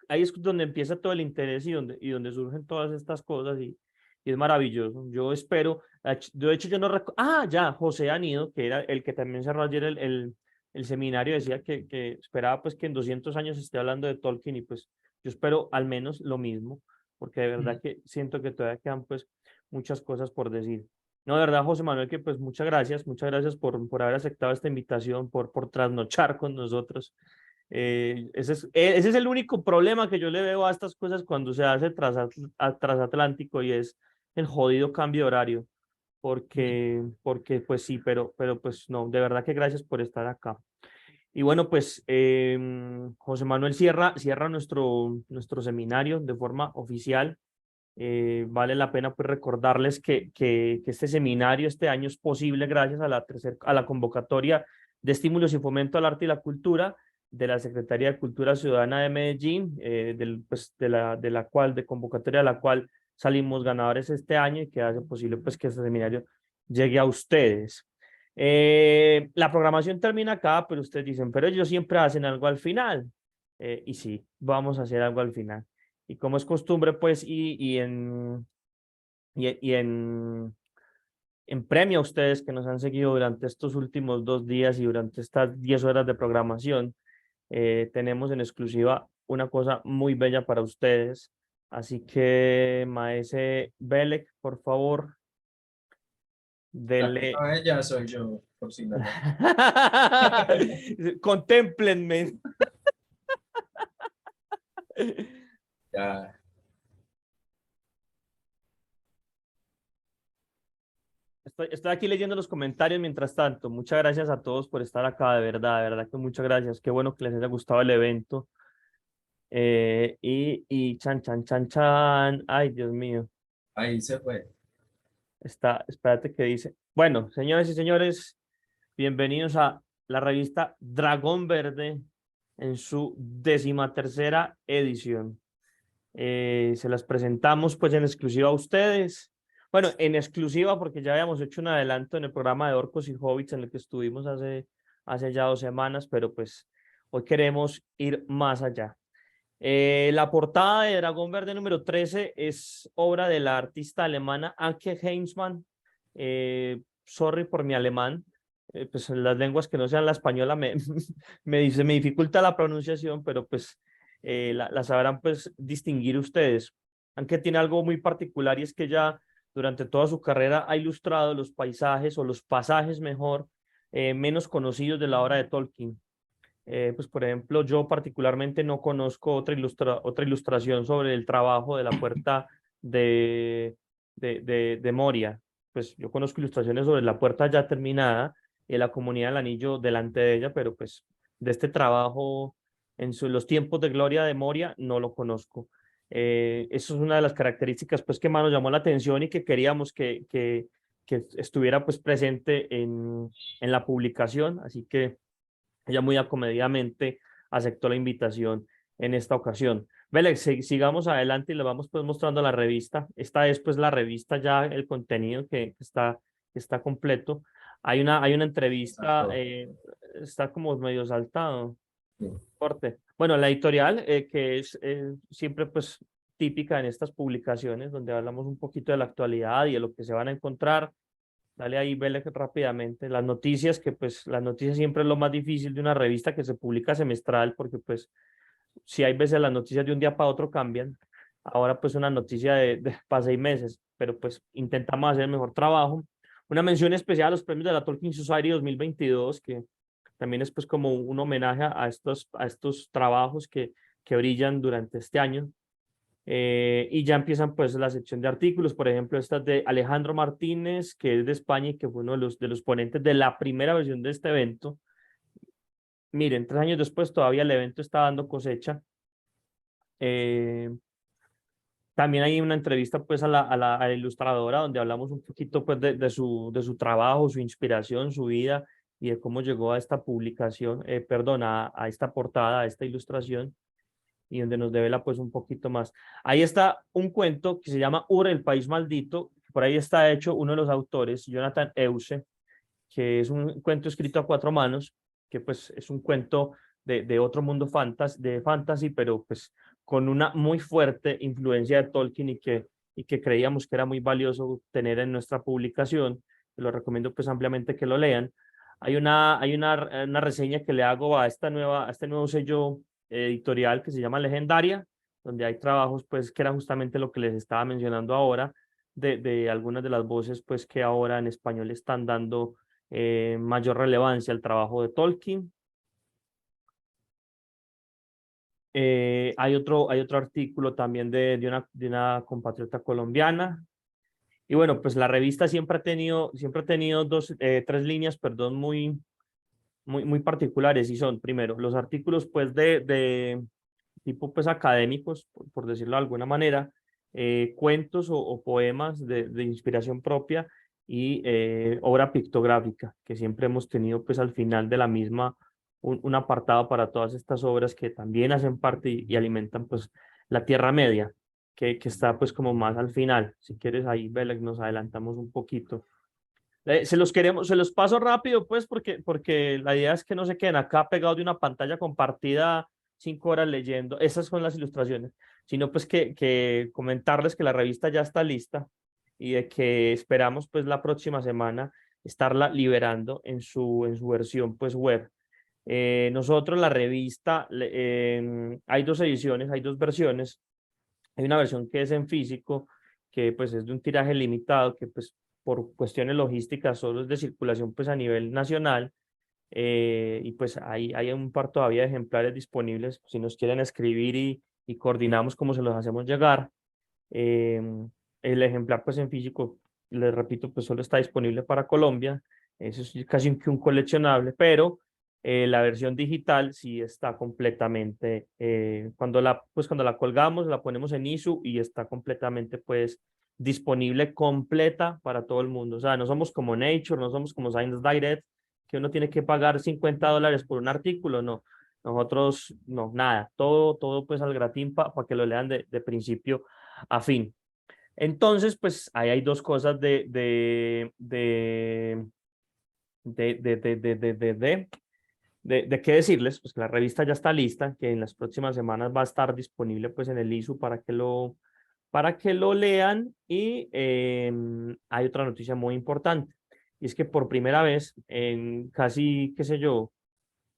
S2: ahí es donde empieza todo el interés y donde surgen todas estas cosas, y es maravilloso. Yo espero, de hecho yo no recuerdo, ya, José Anido, que era el que también cerró ayer el seminario decía que esperaba pues que en 200 años esté hablando de Tolkien y pues yo espero al menos lo mismo, porque de verdad que siento que todavía quedan pues muchas cosas por decir. No, de verdad, José Manuel, que pues muchas gracias por haber aceptado esta invitación, por trasnochar con nosotros. Ese es el único problema que yo le veo a estas cosas cuando se hace transatlántico y es el jodido cambio de horario, porque pues sí, pero pues no, de verdad que gracias por estar acá. Y bueno, pues José Manuel cierra nuestro seminario de forma oficial. Vale la pena pues recordarles que este seminario este año es posible gracias a la convocatoria de estímulos y fomento al arte y la cultura de la Secretaría de Cultura Ciudadana de Medellín, de convocatoria de la cual salimos ganadores este año y que hace posible pues que este seminario llegue a ustedes. La programación termina acá, pero ustedes dicen, pero ellos siempre hacen algo al final. Y sí, vamos a hacer algo al final. Y como es costumbre, pues, en premio a ustedes que nos han seguido durante estos últimos 2 días y durante estas 10 horas de programación, tenemos en exclusiva una cosa muy bella para ustedes. Así que, Maese Belek, por favor, dele.
S5: No, ella soy yo, por si no.
S2: Contémplenme.
S5: Ya.
S2: Estoy aquí leyendo los comentarios mientras tanto. Muchas gracias a todos por estar acá, de verdad que muchas gracias. Qué bueno que les haya gustado el evento. Y chan. Ay, Dios mío.
S5: Ahí se fue.
S2: Espérate que dice. Bueno, señores y señores, bienvenidos a la revista Dragón Verde en su 13ª edición. Se las presentamos pues en exclusiva a ustedes. Bueno, en exclusiva porque ya habíamos hecho un adelanto en el programa de Orcos y Hobbits en el que estuvimos hace ya 2 semanas, pero pues hoy queremos ir más allá. La portada de Dragón Verde número 13 es obra de la artista alemana Anke Heinsmann. Sorry por mi alemán, pues las lenguas que no sean la española me dificulta la pronunciación, pero pues la sabrán pues distinguir ustedes. Anke tiene algo muy particular y es que ya durante toda su carrera ha ilustrado los paisajes o los pasajes mejor menos conocidos de la obra de Tolkien. Pues por ejemplo, yo particularmente no conozco otra ilustración sobre el trabajo de la puerta de Moria. Pues yo conozco ilustraciones sobre la puerta ya terminada y la comunidad del anillo delante de ella, pero pues de este trabajo los tiempos de gloria de Moria no lo conozco. Eso es una de las características pues que más nos llamó la atención y que queríamos que estuviera pues presente en la publicación, así que ella muy acomedidamente aceptó la invitación en esta ocasión. Vélez, sigamos adelante y le vamos pues mostrando la revista. Esta es pues la revista ya, el contenido que está completo. Hay una entrevista, está como medio saltado.
S5: Sí.
S2: Corte. Bueno, la editorial, que es siempre pues típica en estas publicaciones, donde hablamos un poquito de la actualidad y de lo que se van a encontrar. Dale ahí, vele rápidamente. Las noticias, que pues las noticias siempre es lo más difícil de una revista que se publica semestral, porque pues si hay veces las noticias de un día para otro cambian. Ahora pues una noticia para 6 meses, pero pues intentamos hacer el mejor trabajo. Una mención especial a los premios de la Tolkien Society 2022, que también es pues como un homenaje a estos trabajos que brillan durante este año. Y ya empiezan pues la sección de artículos, por ejemplo, esta es de Alejandro Martínez, que es de España y que fue uno de los ponentes de la primera versión de este evento. Miren, 3 años después todavía el evento está dando cosecha. También hay una entrevista pues a la ilustradora donde hablamos un poquito pues de su trabajo, su inspiración, su vida y de cómo llegó a esta publicación, a esta portada, a esta ilustración, y donde nos devela pues un poquito más. Ahí está un cuento que se llama Ur, el país maldito. Por ahí está hecho uno de los autores, Jonathan Euse, que es un cuento escrito a 4 manos, que pues es un cuento de otro mundo de fantasy, pero pues con una muy fuerte influencia de Tolkien y que creíamos que era muy valioso tener en nuestra publicación. Lo recomiendo pues ampliamente que lo lean. Hay una reseña que le hago a este nuevo sello editorial que se llama Legendaria, donde hay trabajos pues que era justamente lo que les estaba mencionando ahora, de algunas de las voces pues que ahora en español están dando mayor relevancia al trabajo de Tolkien. Hay otro artículo también de una compatriota colombiana. Y bueno, pues la revista siempre ha tenido tres líneas, perdón, muy particulares, y son, primero, los artículos pues de tipo pues académicos, por decirlo de alguna manera, cuentos o poemas de inspiración propia y obra pictográfica, que siempre hemos tenido pues al final de la misma un apartado para todas estas obras que también hacen parte y alimentan pues la Tierra Media, que está pues como más al final. Si quieres ahí, Belek, nos adelantamos un poquito. Se los paso rápido, pues, porque la idea es que no se queden acá pegados de una pantalla compartida 5 horas leyendo. Esas son las ilustraciones, sino pues que comentarles que la revista ya está lista y de que esperamos pues la próxima semana estarla liberando en su versión pues web. Nosotros la revista, hay dos ediciones, hay dos versiones. Hay una versión que es en físico, que pues es de un tiraje limitado, que pues por cuestiones logísticas solo es de circulación pues a nivel nacional, y pues hay un par todavía de ejemplares disponibles si nos quieren escribir y coordinamos cómo se los hacemos llegar. El ejemplar pues en físico, les repito, pues solo está disponible para Colombia, eso es casi que un coleccionable, pero la versión digital sí está completamente, cuando la colgamos, la ponemos en ISO y está completamente pues disponible completa para todo el mundo. O sea, no somos como Nature, no somos como Science Direct, que uno tiene que pagar $50 por un artículo, no. Nosotros, no, nada, todo pues al gratín para que lo lean de principio a fin. Entonces, pues ahí hay dos cosas de qué decirles, pues que la revista ya está lista, que en las próximas semanas va a estar disponible pues en el ISU para que lo lean, y hay otra noticia muy importante, y es que por primera vez en casi, qué sé yo,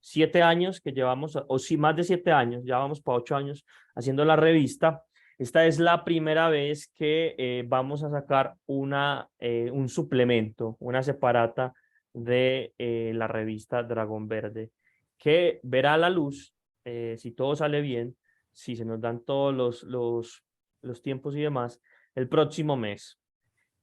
S2: 7 años que llevamos, o sí, más de 7 años, ya vamos para 8 años haciendo la revista. Esta es la primera vez que vamos a sacar un suplemento, una separata de la revista Dragón Verde, que verá la luz, si todo sale bien, si se nos dan todos los tiempos y demás, el próximo mes.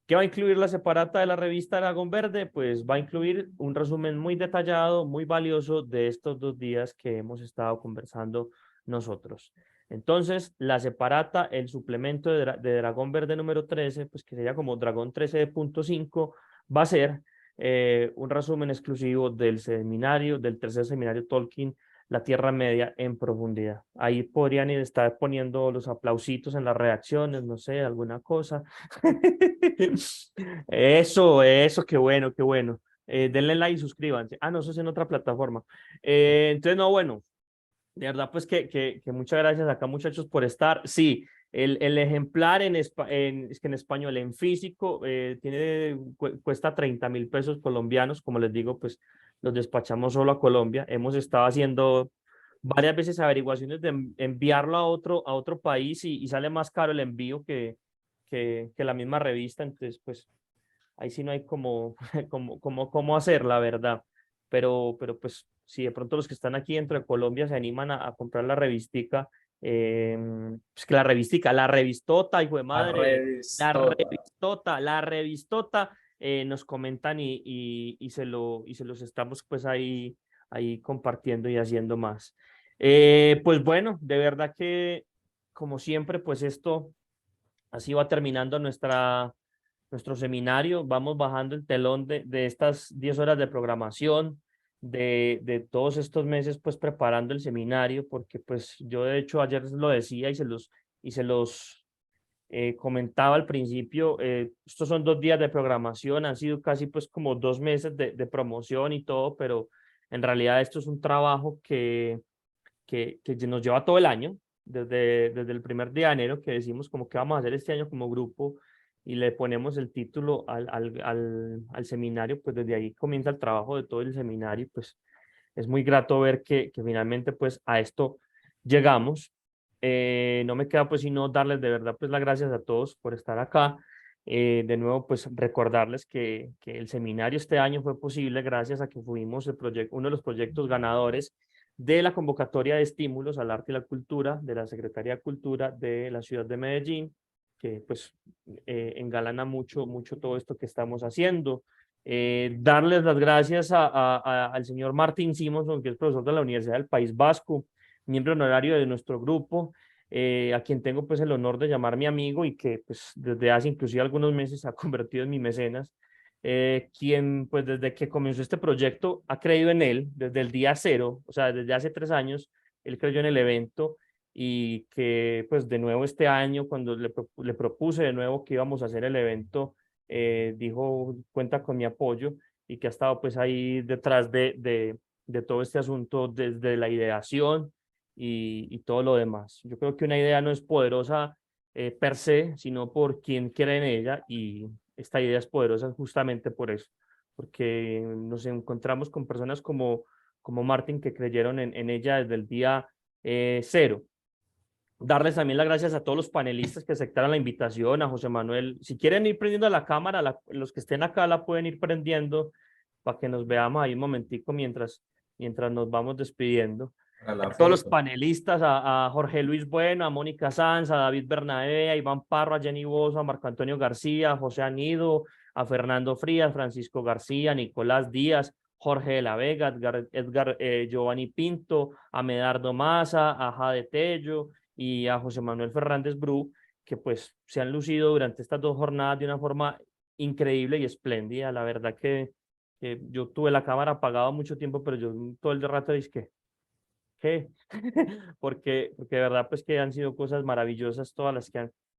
S2: ¿Qué va a incluir la separata de la revista Dragón Verde? Pues va a incluir un resumen muy detallado, muy valioso de estos 2 días que hemos estado conversando nosotros. Entonces, la separata, el suplemento de Dragón Verde número 13, pues que sería como Dragón 13.5, va a ser un resumen exclusivo del seminario, del tercer seminario Tolkien, La Tierra Media en profundidad. Ahí podrían estar poniendo los aplausitos en las reacciones, no sé, alguna cosa. Eso, qué bueno, qué bueno. Denle like y suscríbanse. Ah, no, eso es en otra plataforma. Entonces, no, bueno, de verdad, pues que muchas gracias acá, muchachos, por estar. Sí, el ejemplar es que en español, en físico, cuesta 30.000 pesos colombianos. Como les digo, pues los despachamos solo a Colombia. Hemos estado haciendo varias veces averiguaciones de enviarlo a otro país, y sale más caro el envío que la misma revista. Entonces, pues ahí sí no hay cómo hacer, la verdad. Pero pues si de pronto los que están aquí dentro de Colombia se animan a comprar la revistica, pues que la revistota, hijo de madre, la revistota, nos comentan y se los estamos pues ahí compartiendo y haciendo más. Pues bueno, de verdad que como siempre, pues esto así va terminando nuestro seminario. Vamos bajando el telón de estas 10 horas de programación, de todos estos meses pues preparando el seminario, porque pues yo de hecho ayer lo decía y se los comentaba al principio. Estos son 2 días de programación, han sido casi pues como 2 meses de promoción y todo, pero en realidad esto es un trabajo que nos lleva todo el año, desde el primer día de enero, que decimos como que vamos a hacer este año como grupo. y le ponemos el título al seminario, pues desde ahí comienza el trabajo de todo el seminario, pues es muy grato ver que finalmente pues a esto llegamos. No me queda pues sino darles de verdad pues las gracias a todos por estar acá. De nuevo pues recordarles que el seminario este año fue posible gracias a que fuimos uno de los proyectos ganadores de la convocatoria de estímulos al arte y la cultura de la Secretaría de Cultura de la ciudad de Medellín, que pues engalana mucho todo esto que estamos haciendo. Darles las gracias al señor Martín Simonson, que es profesor de la Universidad del País Vasco, miembro honorario de nuestro grupo, a quien tengo pues el honor de llamar mi amigo y que pues desde hace inclusive algunos meses se ha convertido en mi mecenas, quien pues desde que comenzó este proyecto ha creído en él desde el día cero, o sea, desde hace 3 años, él creyó en el evento y que pues de nuevo este año cuando le propuse de nuevo que íbamos a hacer el evento, dijo cuenta con mi apoyo y que ha estado pues ahí detrás de todo este asunto desde la ideación y todo lo demás. Yo creo que una idea no es poderosa per se, sino por quien cree en ella y esta idea es poderosa justamente por eso, porque nos encontramos con personas como Martin que creyeron en ella desde el día cero. Darles también las gracias a todos los panelistas que aceptaron la invitación, a José Manuel. Si quieren ir prendiendo la cámara, los que estén acá la pueden ir prendiendo para que nos veamos ahí un momentico mientras nos vamos despidiendo.
S5: A la
S2: A todos los
S5: foto.
S2: panelistas, a Jorge Luis Bueno, a Mónica Sanz, a David Bernabé, a Iván Parro, a Jenny Bozo, a Marco Antonio García, a José Anido, a Fernando Frías, Francisco García, Nicolás Díaz, Jorge de la Vega, Edgar Giovanni Pinto, a Medardo Maza, a Jade Tello y a José Manuel Fernández Bru, que pues se han lucido durante estas 2 jornadas de una forma increíble y espléndida. La verdad que yo tuve la cámara apagada mucho tiempo, pero yo todo el rato dije que porque de verdad pues que han sido cosas maravillosas todas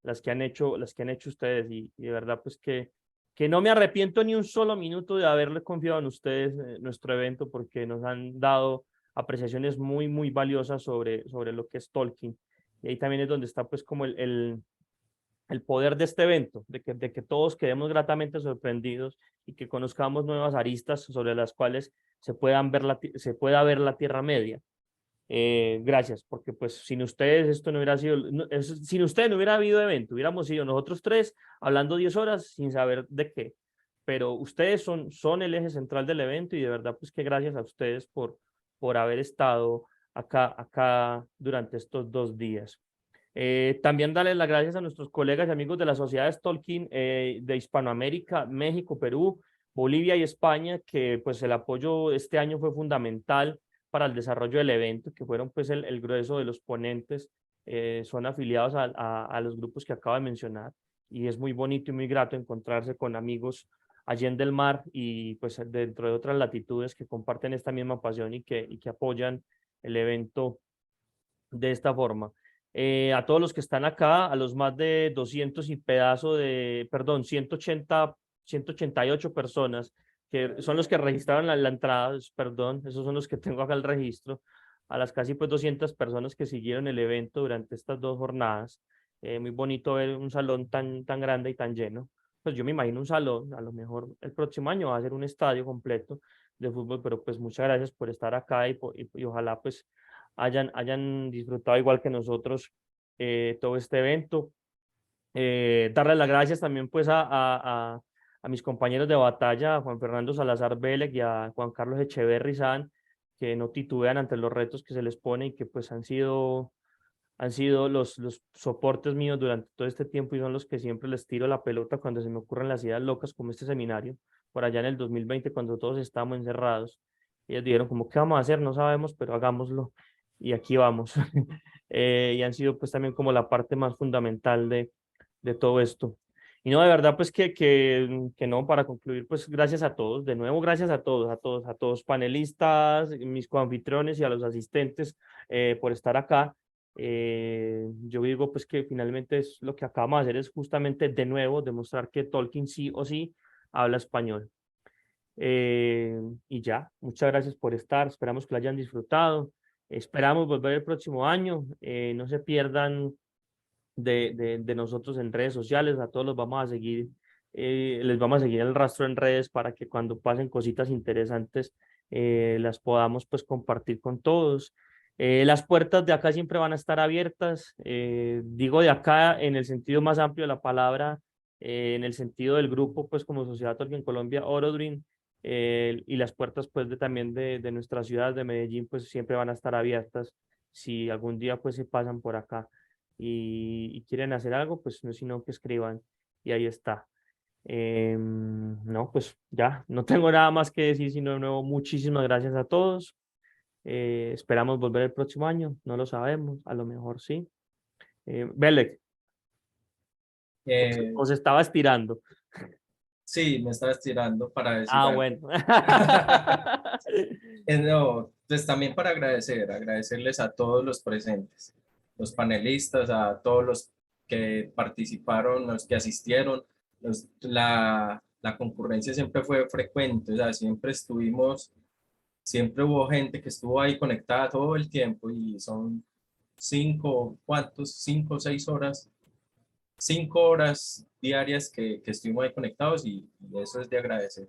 S2: las que han hecho ustedes y de verdad pues que no me arrepiento ni un solo minuto de haberle confiado en ustedes nuestro evento porque nos han dado apreciaciones muy valiosas sobre lo que es Tolkien. Y ahí también es donde está pues como el poder de este evento, de que todos quedemos gratamente sorprendidos y que conozcamos nuevas aristas sobre las cuales se pueda ver la Tierra Media. Gracias, porque pues sin ustedes esto no hubiera sido, sin ustedes no hubiera habido evento, hubiéramos sido nosotros tres hablando 10 horas sin saber de qué, pero ustedes son el eje central del evento y de verdad pues que gracias a ustedes por haber estado acá durante estos 2 días. También darles las gracias a nuestros colegas y amigos de las sociedades Tolkien de Hispanoamérica, México, Perú, Bolivia y España, que pues el apoyo este año fue fundamental para el desarrollo del evento, que fueron pues el grueso de los ponentes, son afiliados a los grupos que acabo de mencionar y es muy bonito y muy grato encontrarse con amigos allende el mar y pues dentro de otras latitudes que comparten esta misma pasión y que apoyan el evento de esta forma. A todos los que están acá, a los más de 200 y pedazo de, perdón, 188 personas, que son los que registraron la entrada, perdón, esos son los que tengo acá el registro, a las casi pues 200 personas que siguieron el evento durante estas 2 jornadas. Muy bonito ver un salón tan grande y tan lleno. Pues yo me imagino un salón, a lo mejor el próximo año va a ser un estadio completo de fútbol, pero pues muchas gracias por estar acá y ojalá pues hayan disfrutado igual que nosotros todo este evento. Darles las gracias también pues a mis compañeros de batalla, a Juan Fernando Salazar Vélez y a Juan Carlos Echeverri San, que no titubean ante los retos que se les pone y que pues han sido los soportes míos durante todo este tiempo y son los que siempre les tiro la pelota cuando se me ocurren las ideas locas como este seminario, por allá en el 2020 cuando todos estábamos encerrados. Ellos dijeron como, ¿qué vamos a hacer? No sabemos, pero hagámoslo y aquí vamos. Y han sido pues también como la parte más fundamental de todo esto. Y no, de verdad, pues que no, para concluir, pues gracias a todos, de nuevo, gracias a todos panelistas, mis coanfitriones y a los asistentes por estar acá. Yo digo pues que finalmente es lo que acabamos de hacer es justamente de nuevo demostrar que Tolkien sí o sí habla español. Y ya, muchas gracias por estar, esperamos que lo hayan disfrutado, esperamos volver el próximo año, no se pierdan de nosotros en redes sociales. A todos los vamos a seguir, les vamos a seguir el rastro en redes para que cuando pasen cositas interesantes las podamos pues compartir con todos. Las puertas de acá siempre van a estar abiertas, digo de acá en el sentido más amplio de la palabra, en el sentido del grupo pues como Sociedad Tolkien Colombia, Orodrim, y las puertas pues también de nuestra ciudad de Medellín pues siempre van a estar abiertas si algún día pues se pasan por acá y quieren hacer algo, pues no sino que escriban y ahí está. No, pues ya, no tengo nada más que decir, sino de nuevo muchísimas gracias a todos. Esperamos volver el próximo año, no lo sabemos, a lo mejor sí. Belek,
S5: Eh,
S2: os estaba estirando.
S5: sí, me estaba estirando para decir
S2: Ah,
S5: algo.
S2: bueno.
S5: No, pues también para agradecerles a todos los presentes, los panelistas, a todos los que participaron, los que asistieron. La concurrencia siempre fue frecuente, o sea, siempre hubo gente que estuvo ahí conectada todo el tiempo y son 5 o 6 horas, 5 horas diarias que estuvimos ahí conectados y eso es de agradecer.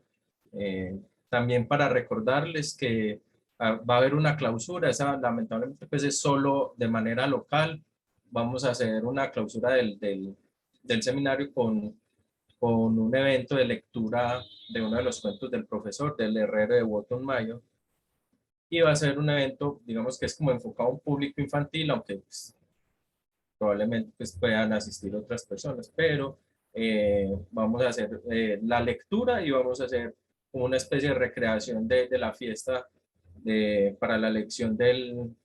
S5: Eh, También para recordarles que va a haber una clausura, esa lamentablemente pues es solo de manera local. Vamos a hacer una clausura del seminario con un evento de lectura de uno de los cuentos del profesor, del Herrero de Woton Mayo. Y va a ser un evento, digamos que es como enfocado a un público infantil, aunque pues, probablemente pues, puedan asistir otras personas, pero vamos a hacer la lectura y vamos a hacer una especie de recreación de la fiesta para la elección del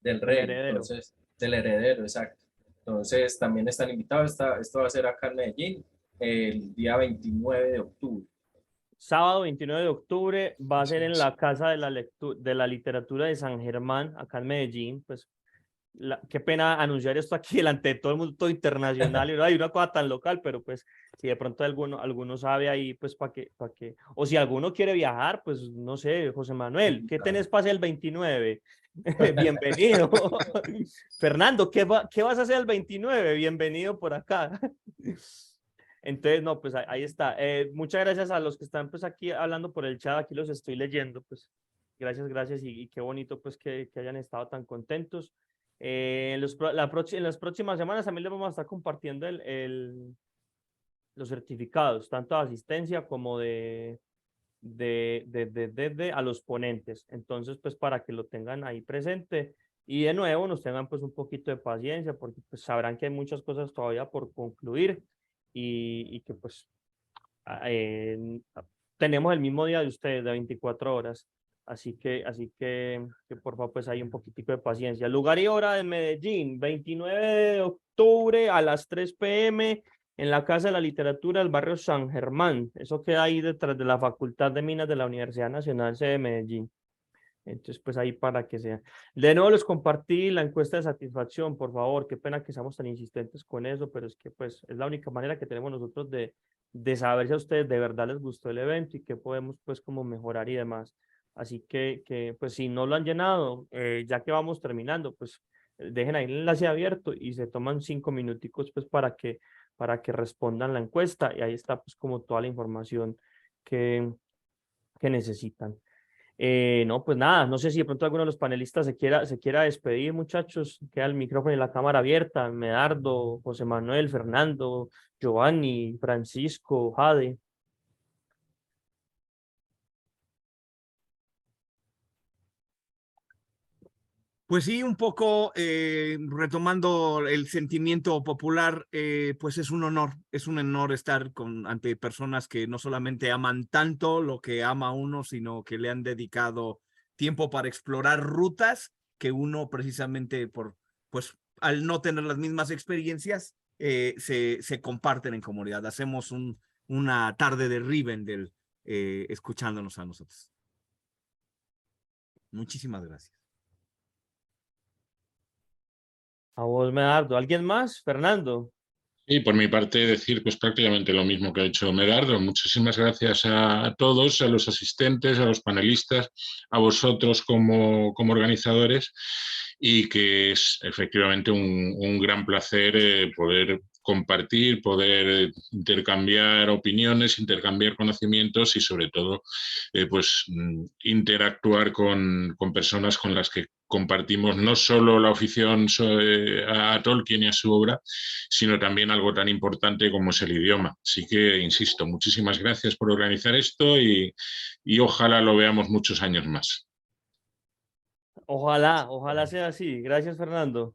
S2: El
S5: rey,
S2: heredero.
S5: entonces, del heredero, exacto. Entonces, también están invitados, esto va a ser acá en Medellín el día 29 de octubre.
S2: Sábado 29 de octubre va a
S5: Así
S2: ser en
S5: es.
S2: la Casa de la Literatura de San Germán, acá en Medellín. Pues qué pena anunciar esto aquí delante de todo el mundo, todo internacional, y no hay una cosa tan local, pero pues si de pronto alguno sabe ahí, pues para que, o si alguno quiere viajar, pues no sé, José Manuel, ¿qué tenés para hacer el 29? Bienvenido. Fernando, ¿qué vas a hacer el 29? Bienvenido por acá. Entonces, no, pues ahí está. Muchas gracias a los que están pues aquí hablando por el chat, aquí los estoy leyendo, pues gracias y qué bonito pues que hayan estado tan contentos. En las próximas semanas también les vamos a estar compartiendo los certificados, tanto de asistencia como a los ponentes. Entonces, pues para que lo tengan ahí presente y de nuevo nos tengan pues un poquito de paciencia porque pues sabrán que hay muchas cosas todavía por concluir y que pues tenemos el mismo día de ustedes, de 24 horas. Que por favor, pues hay un poquitico de paciencia. Lugar y hora de Medellín, 29 de octubre a las 3 p.m. en la Casa de la Literatura del barrio San Germán. Eso queda ahí detrás de la Facultad de Minas de la Universidad Nacional de Medellín. Entonces, pues ahí para que sea. De nuevo les compartí la encuesta de satisfacción, por favor. Qué pena que seamos tan insistentes con eso, pero es que pues es la única manera que tenemos nosotros de saber si a ustedes de verdad les gustó el evento y qué podemos pues como mejorar y demás. Así que pues si no lo han llenado, ya que vamos terminando, pues dejen ahí el enlace abierto y se toman 5 minuticos pues para que respondan la encuesta y ahí está pues como toda la información que necesitan. No, pues nada, no sé si de pronto alguno de los panelistas se quiera despedir, muchachos. Queda el micrófono y la cámara abierta. Medardo, José Manuel, Fernando, Giovanni, Francisco, Jade.
S6: Pues sí, un poco retomando el sentimiento popular, pues es un honor estar ante personas que no solamente aman tanto lo que ama uno, sino que le han dedicado tiempo para explorar rutas que uno precisamente pues al no tener las mismas experiencias, se comparten en comunidad. Hacemos una tarde de Rivendell escuchándonos a nosotros. Muchísimas gracias.
S2: A vos, Medardo. ¿Alguien más? Fernando.
S7: Y por mi parte decir pues prácticamente lo mismo que ha dicho Medardo. Muchísimas gracias a todos, a los asistentes, a los panelistas, a vosotros como organizadores, y que es efectivamente un gran placer poder compartir, poder intercambiar opiniones, intercambiar conocimientos y sobre todo pues interactuar con personas con las que compartimos no solo la afición a Tolkien y a su obra, sino también algo tan importante como es el idioma. Así que, insisto, muchísimas gracias por organizar esto y ojalá lo veamos muchos años más.
S2: Ojalá sea así. Gracias, Fernando.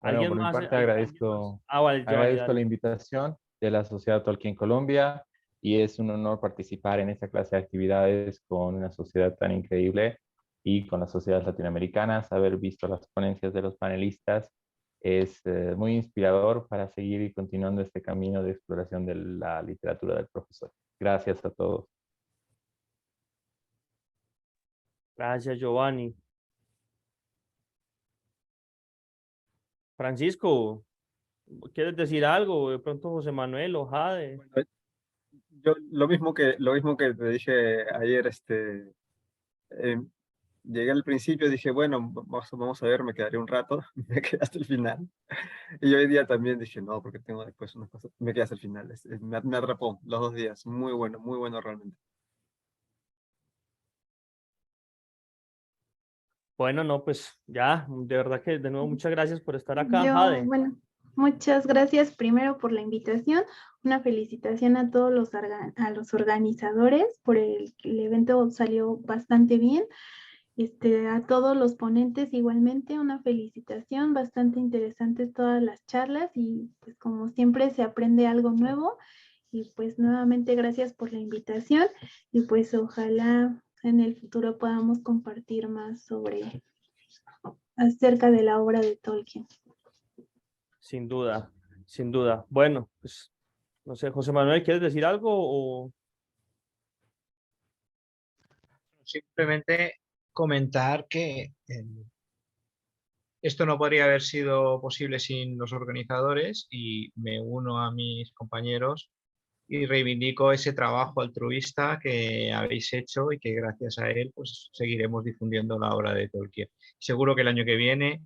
S8: Bueno,
S2: ¿Alguien
S8: por mi
S2: más?
S8: parte agradezco,
S2: Vale,
S8: agradezco la
S2: dale.
S8: invitación de la Sociedad Tolkien Colombia y es un honor participar en esta clase de actividades con una sociedad tan increíble y con las sociedades latinoamericanas. Haber visto las ponencias de los panelistas es muy inspirador para seguir continuando este camino de exploración de la literatura del profesor. Gracias a todos.
S2: Gracias, Giovanni. Francisco, ¿quieres decir algo? De pronto José Manuel o Jade.
S9: Bueno, yo lo mismo que te dije ayer, llegué al principio, dije, bueno, vamos a ver, me quedaré un rato, me quedé hasta el final. Y hoy día también dije, no, porque tengo después unas cosas, me quedé hasta el final. Me atrapó los 2 días, muy bueno realmente.
S2: Bueno, no, pues ya, de verdad que de nuevo muchas gracias por estar acá, Jade.
S10: Bueno, muchas gracias primero por la invitación. Una felicitación a todos los organizadores por el evento, salió bastante bien. A todos los ponentes igualmente una felicitación, bastante interesantes todas las charlas y pues como siempre se aprende algo nuevo y pues nuevamente gracias por la invitación y pues ojalá en el futuro podamos compartir más acerca de la obra de Tolkien.
S2: Sin duda, sin duda. Bueno, pues no sé, José Manuel, ¿quieres decir algo o...?
S3: Simplemente comentar que esto no podría haber sido posible sin los organizadores y me uno a mis compañeros y reivindico ese trabajo altruista que habéis hecho y que gracias a él pues seguiremos difundiendo la obra de Tolkien. Seguro que el año que viene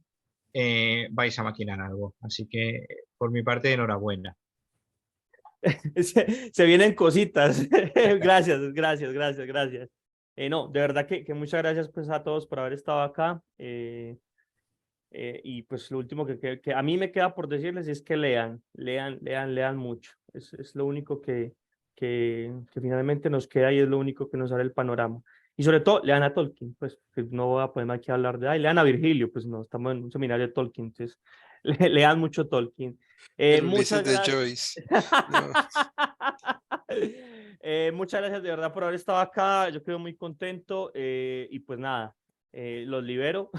S3: vais a maquinar algo, así que por mi parte enhorabuena.
S2: Se vienen cositas. Gracias. No, de verdad que muchas gracias pues a todos por haber estado acá. Y pues lo último que a mí me queda por decirles es que lean mucho. Es lo único que finalmente nos queda y es lo único que nos abre el panorama. Y sobre todo, lean a Tolkien, pues que no voy a ponerme aquí a hablar de, lean a Virgilio, pues no, estamos en un seminario de Tolkien, entonces lean mucho Tolkien.
S4: El
S2: Muchas
S4: Ulises de
S2: gracias.
S4: Joyce. No.
S2: Muchas gracias de verdad por haber estado acá, yo quedo muy contento y pues nada, los libero.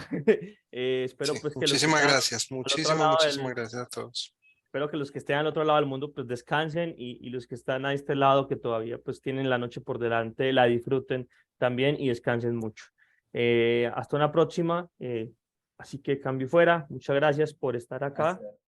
S2: Espero
S4: Sí,
S2: pues que
S4: muchísimas gracias, muchísimas gracias a todos.
S2: Espero que los que estén al otro lado del mundo pues descansen y los que están a este lado que todavía pues tienen la noche por delante, la disfruten también y descansen mucho. Hasta una próxima, así que cambio fuera. Muchas gracias por estar acá.
S5: Gracias.